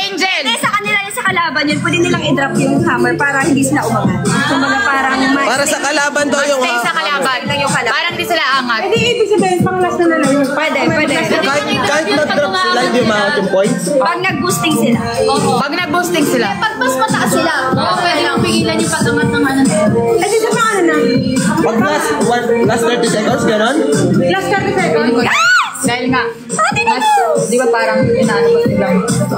B: Angel.
C: Hindi, sa kanila yung sa kalaban yun, pwede nilang i-drop yung hammer para hindi sila umangat. Kumbaga parang
G: Para sa kalaban daw yung...
B: Stay sa kalaban. Parang di sila angat.
D: Ibig sabihin, pang last na lang yun.
C: Pwede.
G: Kahit mag-drop sila, hindi umangat yung points.
C: Pag nag-boosting sila.
B: Pag nag-boosting sila.
C: Pag mas mataas sila.
B: Okay lang. Pigilan yung patangat ng ano.
D: Kasi sa mga ano na.
G: Pag last 30 seconds, gano'n?
D: Last 30 seconds.
B: Dahil nga.
C: Atin na
B: Di ba parang inaano ba sila?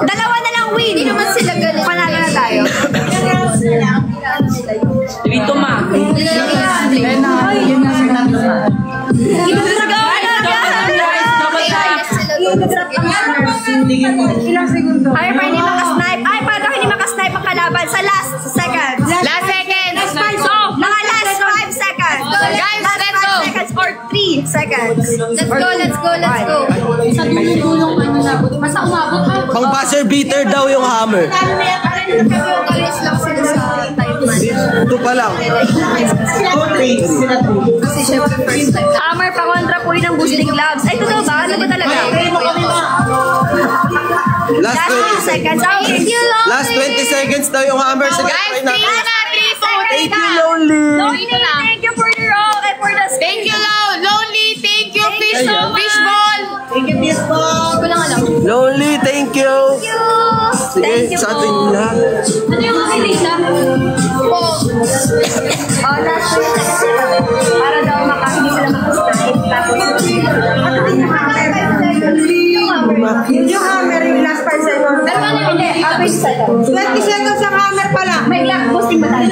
C: Dalawa na lang win. Hindi naman sila galit. Panalo na tayo.
E: Dito ma.
B: Yun na sinabi na.
D: Ilang segundo?
C: Ay, pa hindi makasnipe. Ay, paano hindi makasnipe ang kalaban sa last seconds?
B: Last second.
C: Mga last 5 seconds.
B: Guys,
C: Last
B: let's
C: 5
B: go.
C: seconds or 3 seconds. Let's go.
B: Sa dulo-dulong ano na. Basta umabot ha.
G: Pang buzzer beater daw yung hammer.
C: Alis lang sila sa time man.
G: Ito pa lang.
C: Kasi syempre first time. Hammer pa kontra po yun ang boosting gloves. Ay, totoo ba? Ano ba talaga?
G: Last
C: Last
G: 20 seconds.
C: 2 seconds. Thank you, Lonely.
G: Last 20 seconds daw yung hammer. Sige,
B: Guys,
G: try
B: 3
G: natin.
B: na. 3-2.
G: Thank you, Lonely.
C: Lonely, thank you for the roll and for the
B: Thank you, Lonely. Thank you, Fishball.
D: Thank you, Bisbol.
C: Ko lang alam.
G: Lonely, thank you.
C: Thank you
G: Sige, sa
C: po.
G: ating lahat.
E: Ano yung Lisa?
C: Po. Oh, last 2 seconds. Para daw hindi sila makasnipe. Tapos,
D: Yung hammer, yung last 5 seconds.
C: pero ano hindi? Average seconds.
D: 20 seconds ang hammer pala.
C: May black boosting ba tayo?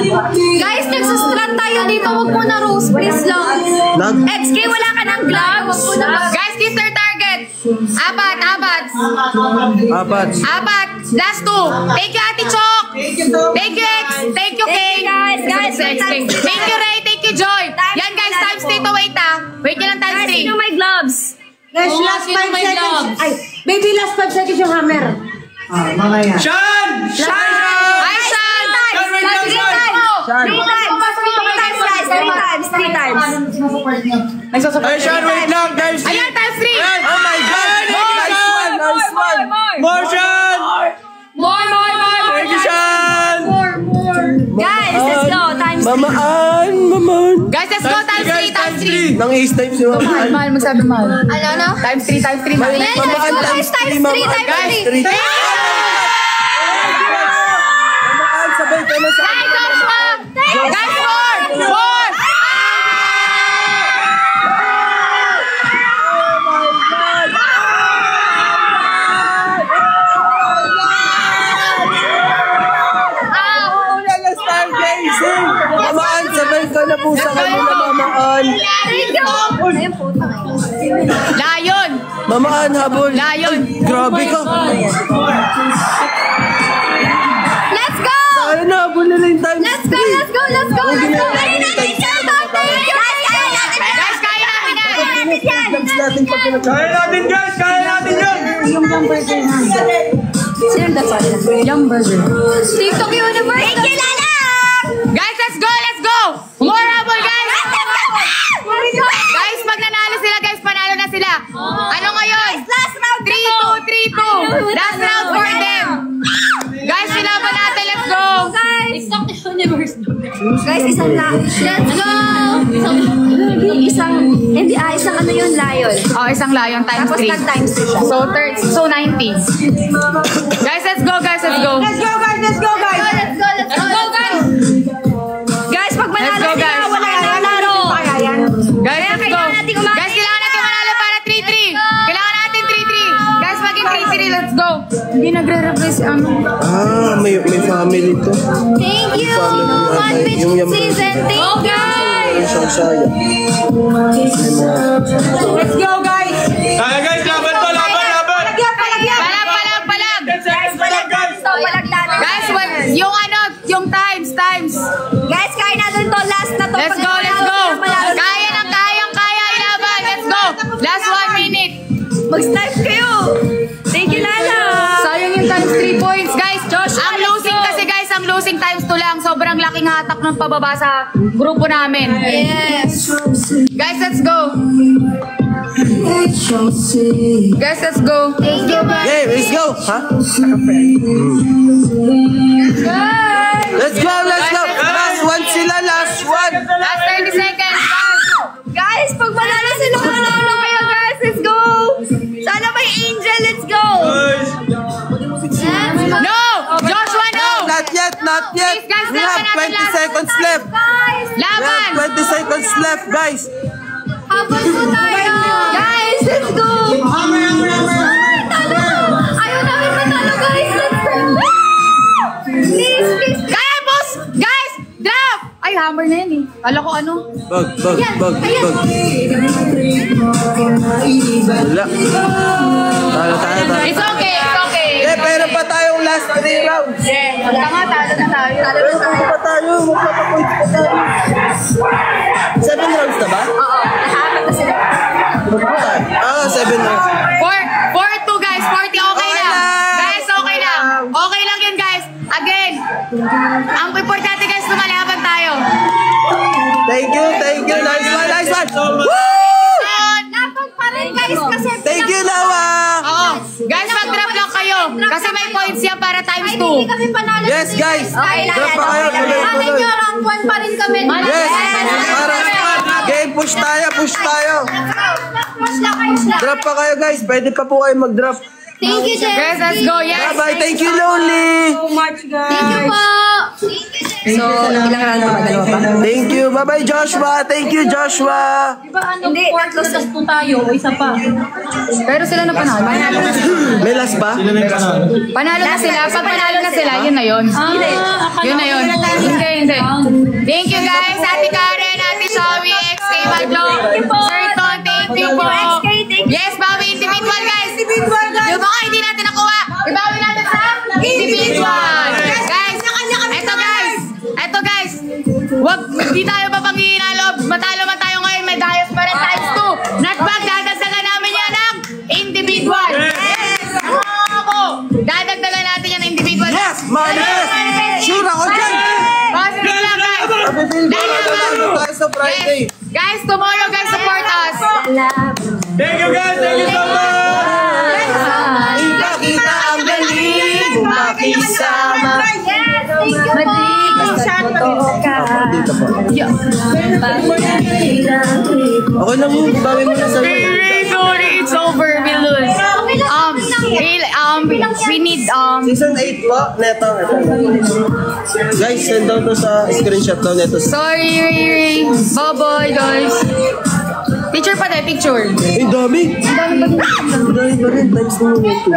C: Guys, nagsastrat tayo dito. Huwag mo na Rose, please lang. XK, wala ka ng gloves.
B: Guys, kiss their target. Apat.
G: Apat.
B: Last 2. Thank you, Ate Chok. Thank you, X. Thank you, King.
C: Guys.
B: Thank you, Ray. Thank you, Joy. Yan, guys, times 3 to wait, ha. Wait nyo lang times
C: Guys,
B: 3.
C: sino may gloves?
D: Guys, last 5 seconds. Ay, baby, last 5 seconds yung hammer. Mamaya.
F: Sean!
B: Hi, Sean.
C: Three times.
F: Ay, Sean, wait lang. Times 3.
B: Ayan, times 3.
G: Oh my God! Nice one!
F: More, Sean!
E: More.
G: Mamaan.
B: Guys, let's go times 3, times 3.
G: Nang ace type si Mamaan.
B: Mahal, magsabi mahal.
C: Ano?
B: Times 3, times 3.
G: Mamaan times 3, Mamaan times 3. Mamaan, sabay ka na sa
B: Guys, Joshua! Guys, 4! 4!
G: Mamaan, sabay ka na po sa kanila, Mamaan.
B: Lion!
G: Mamaan, habol.
B: Lion!
G: Grabe ka.
C: Let's go!
G: Sayang na, habol nila yung times 3.
C: Let's go! Let's go! Let's go! Let's go! Kaya natin yan!
B: Guys, kaya natin yan!
G: Vlogs natin pag pinag-
F: Kaya natin guys! Kaya natin yun!
B: Young burger.
C: TikTok Universe! Thank you, Lala!
B: Guys, let's go! Let's go! More habol, guys! Guys, pag nanalo sila, guys, panalo na sila. Ano ngayon?
C: Last round!
B: 3-2, 3-2. Last round for them. Guys, sila ba natin? Let's go!
C: TikTok Universe! Guys, isang let's go! Isang, hindi isang ano yun, lion.
B: Oh, isang lion times
C: Tapos
B: 3.
C: nag-times 3 siya.
B: So 90. Guys, let's go, guys, let's go.
D: Let's go, guys! Let's go, guys!
C: Let's go, let's go, let's go! Guys, pag
B: Let's
C: manalo
B: go,
C: sila,
B: guys.
C: wala na laro.
B: Guys, let's go.
C: kailangan natin kumain.
B: Guys, kailangan natin manalo para 3-3. Kailangan natin 3-3. Guys, maging 3-3, let's go. Hindi nagre-replace ano.
G: may family to.
C: Thank you!
G: Family,
C: One Pitch
G: yung yaman.
C: Season, thank you!
G: Isang saya.
D: Let's go, guys!
F: Kaya guys! Laban to! Laban! Laban!
B: Palag.
F: Guys!
C: So, walang dati.
B: Guys, yung ano, yung times.
C: Guys, kaya natin to. Last na to.
B: Let's go, let's go. Kaya ng kayang-kaya ilaban. Let's go. Last 1 minute.
C: Mag-start kayo. Thank you, Lala.
B: Sayang yung times 3 points, guys. Ang losing kasi, guys, ang losing times 2 lang. Sobrang laking hatak ng pababa sa grupo namin.
C: Yes.
B: Guys, let's go. Guys, let's go.
C: Thank you, guys.
G: Yeah, let's go. Ha? Let's go, let's go. Last one sila, last one.
B: Last 30 seconds.
C: Guys, pag manalo sila, manalo kayo, guys. Let's go. Sana may angel. Let's go.
B: No! Joshua, no!
G: Not yet, not yet.
B: Please, guys,
G: We have
B: laban natin
G: 20 seconds left.
C: Guys,
G: We have
B: Laban!
G: 20 seconds left, guys.
C: habang po tayo. Guys, let's go. Ay, talo. Ayaw namin matalo, guys. Let's go. Please, please.
B: Kaya, boss! Guys! Drop! Ay, hammer na yan eh. Kala ko ano?
G: Bag. Wala. Tayo.
B: It's okay, it's okay.
G: Eh, pero pa tayong last 3 rounds.
B: Yeah, tama, talo na tayo.
G: Pero pa tayo, magpapapoint pa tayo. 7 rounds na ba?
C: Oo, nakaabot na sila.
G: 7 rounds.
B: 4-2 guys, 40 okay
G: Okay
B: lang.
G: lang.
B: Guys, okay lang. Okay lang yun guys. Again, ang importante guys, lumalaban tayo.
G: Thank you. Nice one. Woo!
C: Laban pa rin, guys, kasi
G: Thank you, Lawa.
B: Oo. Guys, mag-drop lang kayo. Kasi may points yan para times 2.
C: hindi kami panalo.
G: Yes, guys.
C: Okay lang
G: Drop
C: yan.
G: pa kayo,
C: Okay lang.
G: tuloy.
C: Amin nyo, round 1 pa rin kami.
G: Yes. Para game, push tayo.
C: Push lang kayo, push lang.
G: Drop pa kayo, guys. Pwede pa po kayo mag-drop.
C: Thank you, Jen.
B: Guys, let's go. Yes.
G: Bye-bye. Thank you, Lonely.
C: Thank you po.
E: So, ilang round pa? Dalawa pa?
G: Thank you. Bye-bye, Joshua. Thank you, Joshua.
C: Hindi, tatlo sa
E: po tayo, isa pa.
B: Pero sila na panalo.
G: May last pa?
B: Panalo na sila. Pag panalo na sila, yun na yun. Yun na yun. Hindi. Thank you guys. Ate Karen, Ate Shawi, XK Madlo, Sir Ton, thank you po. Yes, bawi individual guys. Yung mga hindi natin nakuha, ibawi natin sa individual. Guys, eto guys. Wag, hindi tayo papanghihin na loob. Matalo man tayo ngayon, may dayos pa rin times 2. Not bag, dadagdagan namin yan ng individual. Ako, dadagdagan natin yan ng individual.
G: Yes, manifest. Sure ako dyan.
B: Positive lang guys.
G: Tayo sa Friday.
B: Yes. Guys, tomorrow guys, support us.
F: Thank you guys! Thank you so much!
G: Ipakita ang galing, makisama.
C: Yes,
G: Okay lang yun, bawi mo na sa
B: Sorry, it's over. We lose. We need
G: Season 8 po, neto. Guys, send down to sa screenshot daw neto.
B: Sorry, Ray. Bye-bye, guys. Picture pa tayo, picture.
G: Ay, dami. Ang dami pa rin. Times na mo neto.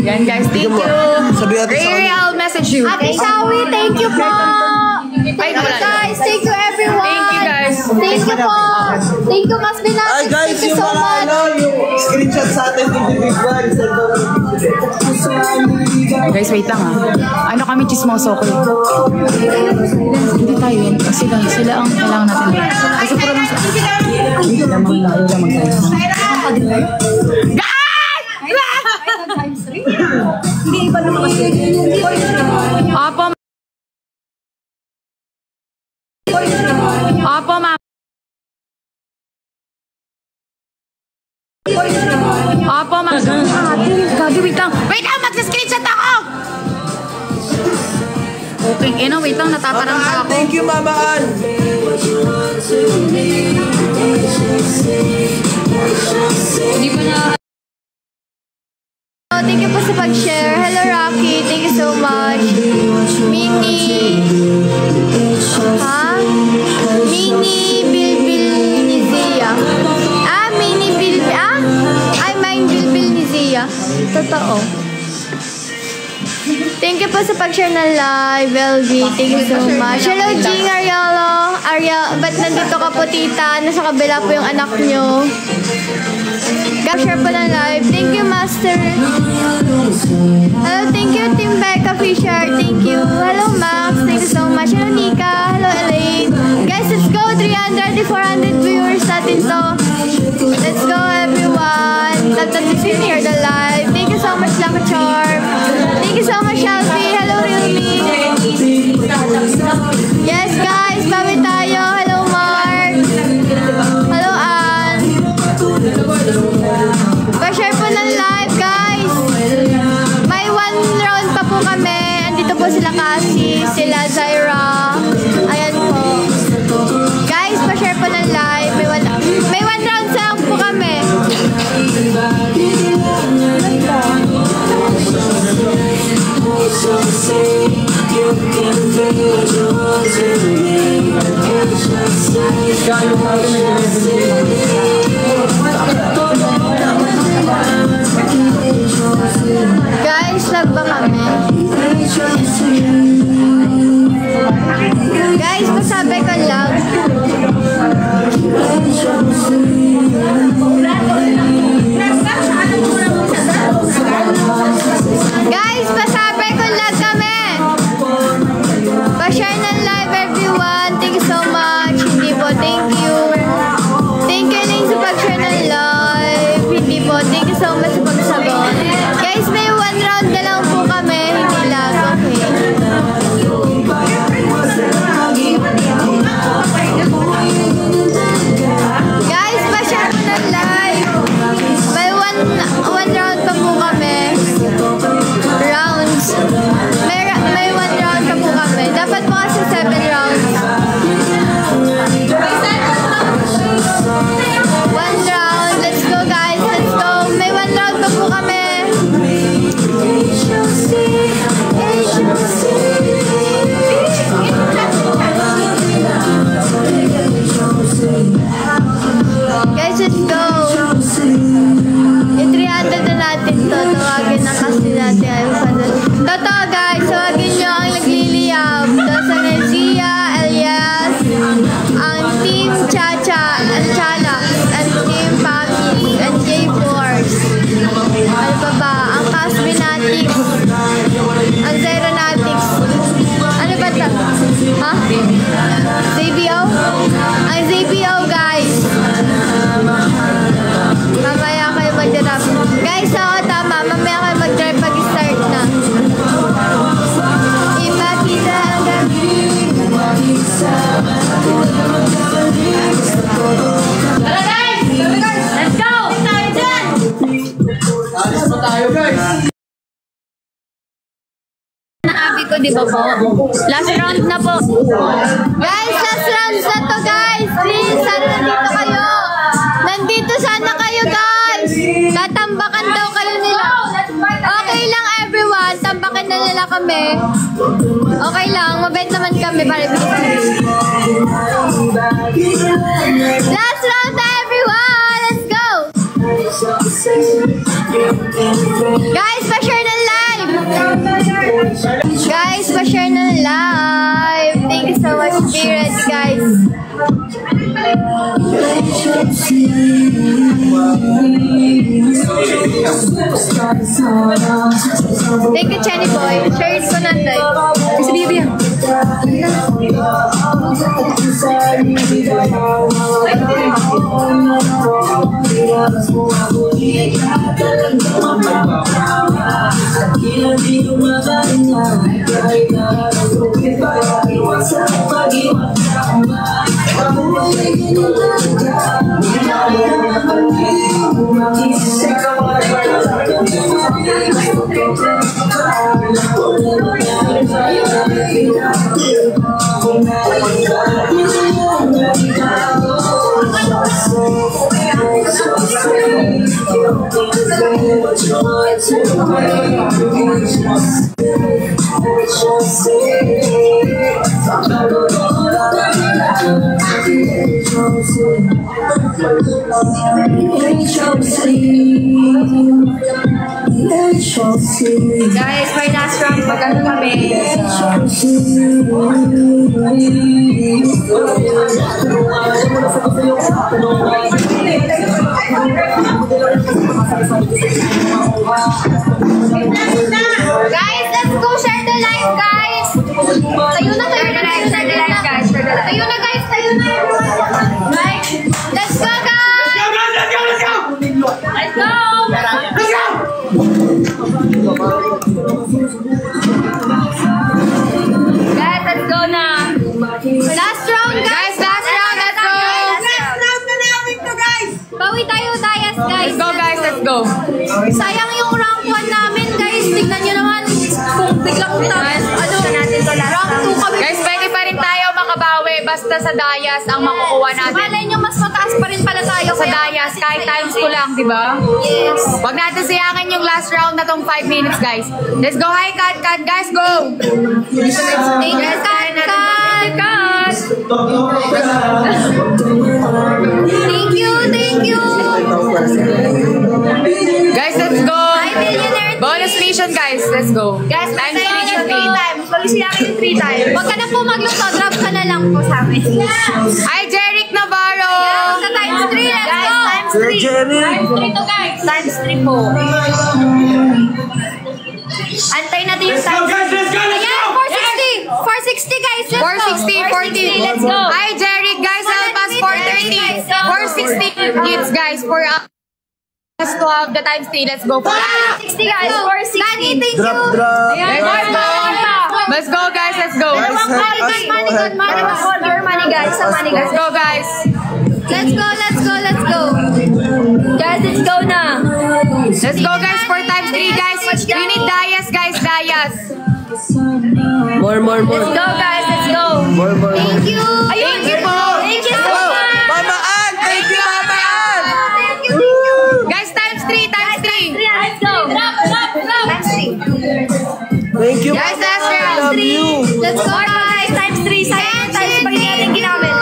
B: Yan, guys. Thank you.
G: Sabi natin sa
B: Ray, I'll message you.
C: Ate Shawi, thank you po.
B: Ay, wala.
C: Guys, thank you everyone.
B: Thank you, guys.
C: Thank you po. Thank you, Mas Binati.
G: Ay guys,
C: Thank you
G: yung
C: so
G: mga
C: much.
G: ano, yung screenshot sa atin individual, send down.
B: Guys, wait lang Ano kami chismoso ko Hindi tayo yun. Sila ang kailangan natin. Kasi puro lang sa...
C: Hindi iba naman kasi.
B: Opo, ma'am. Opo, ma'am. Gagi, wait lang. Wait lang, mag-screenshot ako! Okay, wait lang, natatarang pa ako.
G: Thank you, Mama Ann.
B: Hindi ko na...
C: Thank you po sa pag-share. Hello, Rocky. Thank you so much. Mini Bilbil ni Zia. Mini Bilbil. Ay, Mine Bilbil ni Zia. Totoo. Thank you po sa pag-share ng live, LV. Thank you so much. Hello, Jing Arielo. Ba't nandito ka po, tita? Nasa kabila po yung anak nyo. Share po ng live. Thank you, Master. Hello, thank you, Team Becca Fisher. Thank you. Hello, Max. Thank you so much. Hello, Nika. Hello, Elaine. Guys, let's go. 300 to 400 viewers natin to. Let's go, everyone. Share the live. Thank you so much, Lucky Charm. Thank you so much, Shelby. Hello, Realme. Yes, guys. Bawi tayo. Hello, Mark. Hello, Ann. Pa-share po ng live, guys. May 1 round pa po kami. Andito po sila Cassie, sila Zaira. Ayan po. Guys, pa-share po ng live. May 1 round lang po kami. Guys, lag ba kami? Guys, masabi ko lang. Guys, pasabi ko lang kami. Pa-share ng live, everyone. Thank you so much. Hindi po, thank you. Thank you lang sa pag-share ng live. Hindi po, thank you so much sa pagsagot. Guys, may 1 round na lang po kami. Hindi lang, okay. Guys, pa-share po ng live. May 1 round pa po kami. Rounds. May 1 round pa po kami. Dapat po kasi 7 rounds. 1 round. Let's go, guys. Let's go. May 1 round pa po kami. Guys, let's go. Yung 300 na natin to. Tawagin na kasi natin. Totoo, guys. Tawagin nyo ang nagliliyab. Sa Nezia, Elias, ang Team Chacha, ang Chala, ang Team Family, ang J-Force. Ano pa ba? Ang Casminatics, ang Zeronatics. Ano ba ito? Ha? ZBO? Ang ZBO, guys. Mamaya kayo mag-drop. Guys, oo, tama. Mamaya kayo mag-drive pag-start na. Imakita ang Tara, guys! Let's go! Tayo dyan! ko, di ba po? Last round na po. Guys, last round na to, guys. Please, sana nandito kayo. Nandito sana kayo, guys. Tatambakan daw kayo nila. Okay lang, everyone. Tambakan na nila kami. Okay lang. Mabait naman kami para bilis. Last round na, everyone. Let's go. Guys, pa-share na live. Guys, pa-share na live. Thank you so much. Be ready, guys. Thank you, Chenny Boy. Share it ko natin. Si Bibi yan. Guys, may last round. Magano kami. Guys, let's go share the live, guys. Tayo na, share the live, guys. Tayo na, guys. Tayo na. Let's go, guys. Let's go. Let's go. Guys, let's go na. Last round, guys. Last round. Let's go.
D: Last round na namin to, guys.
C: Bawi tayo, Dayas, guys.
B: Let's go, guys. Let's go.
C: Sayang yung rank 1 namin, guys. Tignan nyo naman. Kung biglang tayo. Ano natin to last rank 2 kami.
B: Guys, pwede pa rin tayo makabawi. Basta sa Dayas ang makukuha natin.
C: Malay nyo, mas mataas pa rin pala tayo.
B: Sa Dayas, kahit times 2 lang, di ba?
C: Yes.
B: Huwag natin sayangin yung last round na tong 5 minutes, guys. Let's go. Hi, Kat. Guys, go.
C: Thank you, Kat. Thank you.
B: Guys, let's go.
C: Hi, Billionaire.
B: Bonus mission, guys. Let's go.
C: Guys,
B: Times
C: tayo
B: 3
C: yung 3
B: 15.
C: times. Pag-isi namin yung 3 times. Huwag ka na po magluto. Drop ka na lang po sa amin.
B: Hi, Jeric Navarro.
C: Sa times 3, let's go. Times 3.
G: Jerry.
C: Times 3 to, guys. Times 3 po. Antay na din yung times 3. Ayan, 460. 460, guys. Let's
B: 460,
C: 40. Let's go.
B: Hi, Jeric. Guys, I'll pass 430. 460 gifts, guys, for us to have the times 3. Let's go.
C: 460, guys. 460. Dani, thank you.
G: Drop.
B: Let's go. Let's go, guys. Let's go.
G: Guys, help us.
C: Money, your money, guys. Sa money, guys.
B: Let's go, guys.
C: Let's go. Guys, let's go na.
B: Let's go, guys, for times 3, guys. We need Dayas, guys. Dayas.
G: More.
C: Let's go, guys. Let's go.
G: More.
C: Thank you.
B: Thank you po.
C: Thank you so
G: Oh,
C: much.
G: Mama Ann! Thank you, Mama Ann!
C: Thank you.
B: Guys, times 3. Times 3.
C: Let's go. Drop. Times 3.
G: Thank you,
B: Guys,
G: Mama
B: last
G: Ann.
B: round.
G: Love you.
C: Let's go, guys. Times 3. Sayang. Times pag hindi natin ginamit.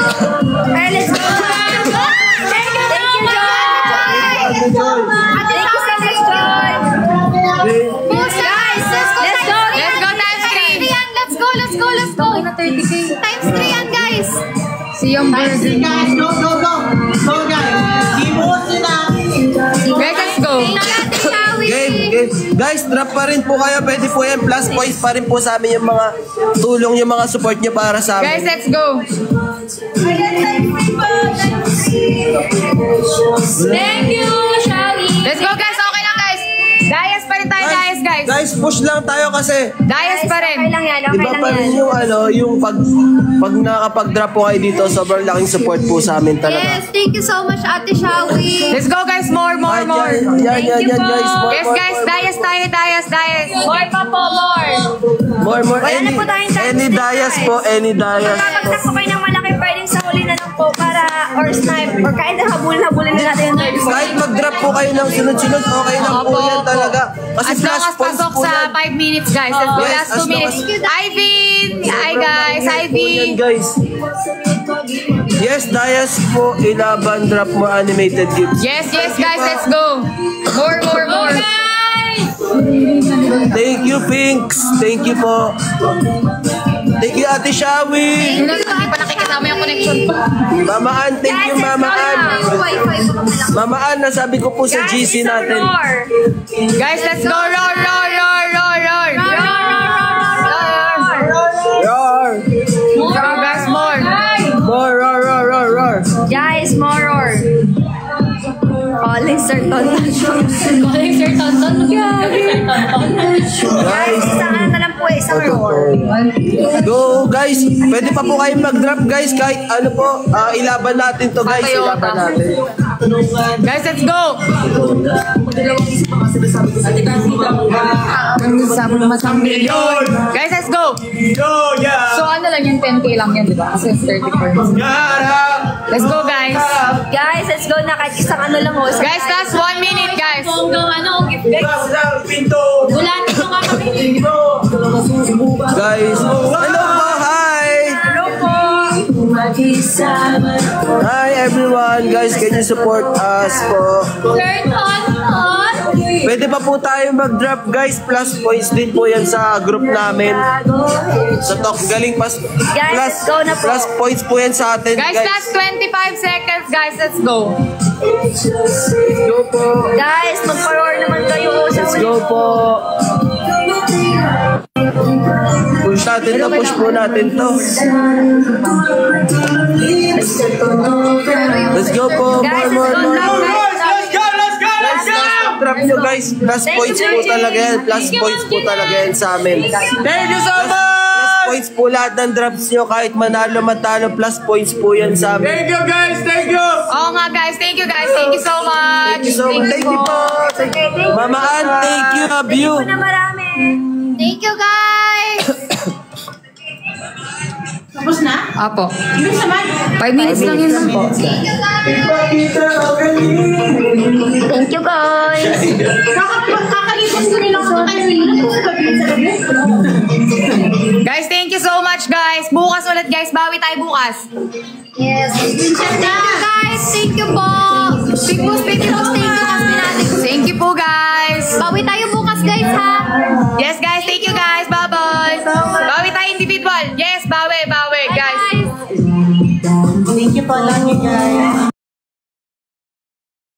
C: Pero let's go. Thank you, Joy.
G: Thank you, Joy.
C: Thank you so much, Joy. Guys, let's go.
B: Let's go, times 3.
C: Let's go. 30K. Times 3 yan, guys.
B: See yung
A: Guys, go. Go, guys. Gibuot sila.
B: Guys, let's go.
G: Game. Guys, drop pa rin po kayo. Pwede po yan. Plus points pa rin po sa amin yung mga tulong, yung mga support nyo para sa amin.
B: Guys, let's go.
C: Thank you, Shali.
B: Let's go, guys. Okay lang, guys. Dayas pa rin tayo, Dayas, guys. guys.
G: Guys, push lang tayo kasi
B: Dias pa rin.
C: Okay lang yan, okay
G: iba
C: lang
G: pa rin
C: yan.
G: yung yung pag nakapag-drop po kayo dito, sobrang laking support po sa amin talaga.
C: Yes, thank you so much, Ate Shawi.
B: Let's go guys, more.
G: Yan guys.
B: Yes guys, Dias tayo, Dias. More pa po, more.
G: More.
C: Wala na po tayong chance.
G: Any Dias po, any Dias po.
C: Magkakagdag po kayo ng malaki, pwedeng sa huli na lang po para, or snipe, or kahit na habulin na natin yung third
G: Kahit mag-drop po kayo ng sunod-sunod, okay lang po yan talaga. Kasi
B: As long
G: plus
B: as
G: points
B: pasok
G: po
B: sa
G: yan.
B: 5 minutes guys. Let's go,
G: Yes,
B: last
G: as
B: 2
G: long
B: minutes. Ivy! Hi guys,
G: Po yan,
B: Ivy!
G: guys. Yes, Dias po, ilaban, drop more animated gifts.
B: Yes guys, let's go. More.
G: Thank you, Pinks. Thank you po. Thank you, Ate Shawi.
B: Hindi pa nakikisama yung connection.
G: Mama Ann, thank you, Mama Ann. Mama Ann, nasabi ko po sa GC natin.
B: Guys, let's go. Roar.
G: Roar.
B: Guys, more.
G: More, roar.
C: Guys, more roar. Calling Sir Tonton. Guys, saan na lang po isang roar.
G: Go, guys. Pwede pa po kayong mag-drop, guys. Kahit ano po, ilaban natin to, guys. Ilaban natin.
B: Guys, let's go. Guys, let's go. So, ano lang yung 10K lang yan, di ba? Kasi 30 points. Let's go, guys.
C: Guys, let's go na kahit isang ano lang ho.
B: Guys, last 1 minute, guys.
G: Guys, hello po, hi! Hi everyone, guys, can you support us po? Pwede pa po tayo mag-drop, guys. Plus points din po yan sa group namin. Sa Talk Galing plus
C: go na po.
G: plus points po yan sa atin,
B: Guys, last 25 seconds, guys. Let's go.
G: Go po.
C: Guys, mag-roar naman kayo sa
G: Let's go po. Push po natin to. Let's go po.
C: Guys,
G: More.
F: Let's go!
G: Guys, drop nyo, guys. Plus points po talaga yan. Plus points po talaga yan sa amin.
F: Thank you so much!
G: Plus points po lahat ng drops nyo. Kahit manalo, matalo, plus points po yan sa amin.
F: Thank you guys! Thank you!
B: Oo nga, guys. Thank you, guys. Thank you so much.
G: Thank you so much. Thank you po. Mama Ann, thank you. Love you.
C: na marami.
B: Thank you, guys.
D: Tapos na?
B: Apo.
D: Ilan naman?
B: 5 minutes lang yun lang po.
C: Thank you, guys.
D: Kakalipas ko rin ako sa kayo.
B: Guys, thank you so much, guys. Bukas ulit, guys. Bawi tayo bukas.
C: Yes. Thank you, guys. Thank you po.
B: Big boss, thank you natin. Thank you po, guys.
C: Bawi tayo bukas, guys, ha?
B: Yes, guys. Thank you, guys. Bye-bye. Bawi tayo individual. Yes, bawi, guys.
D: Thank you po. Love you guys.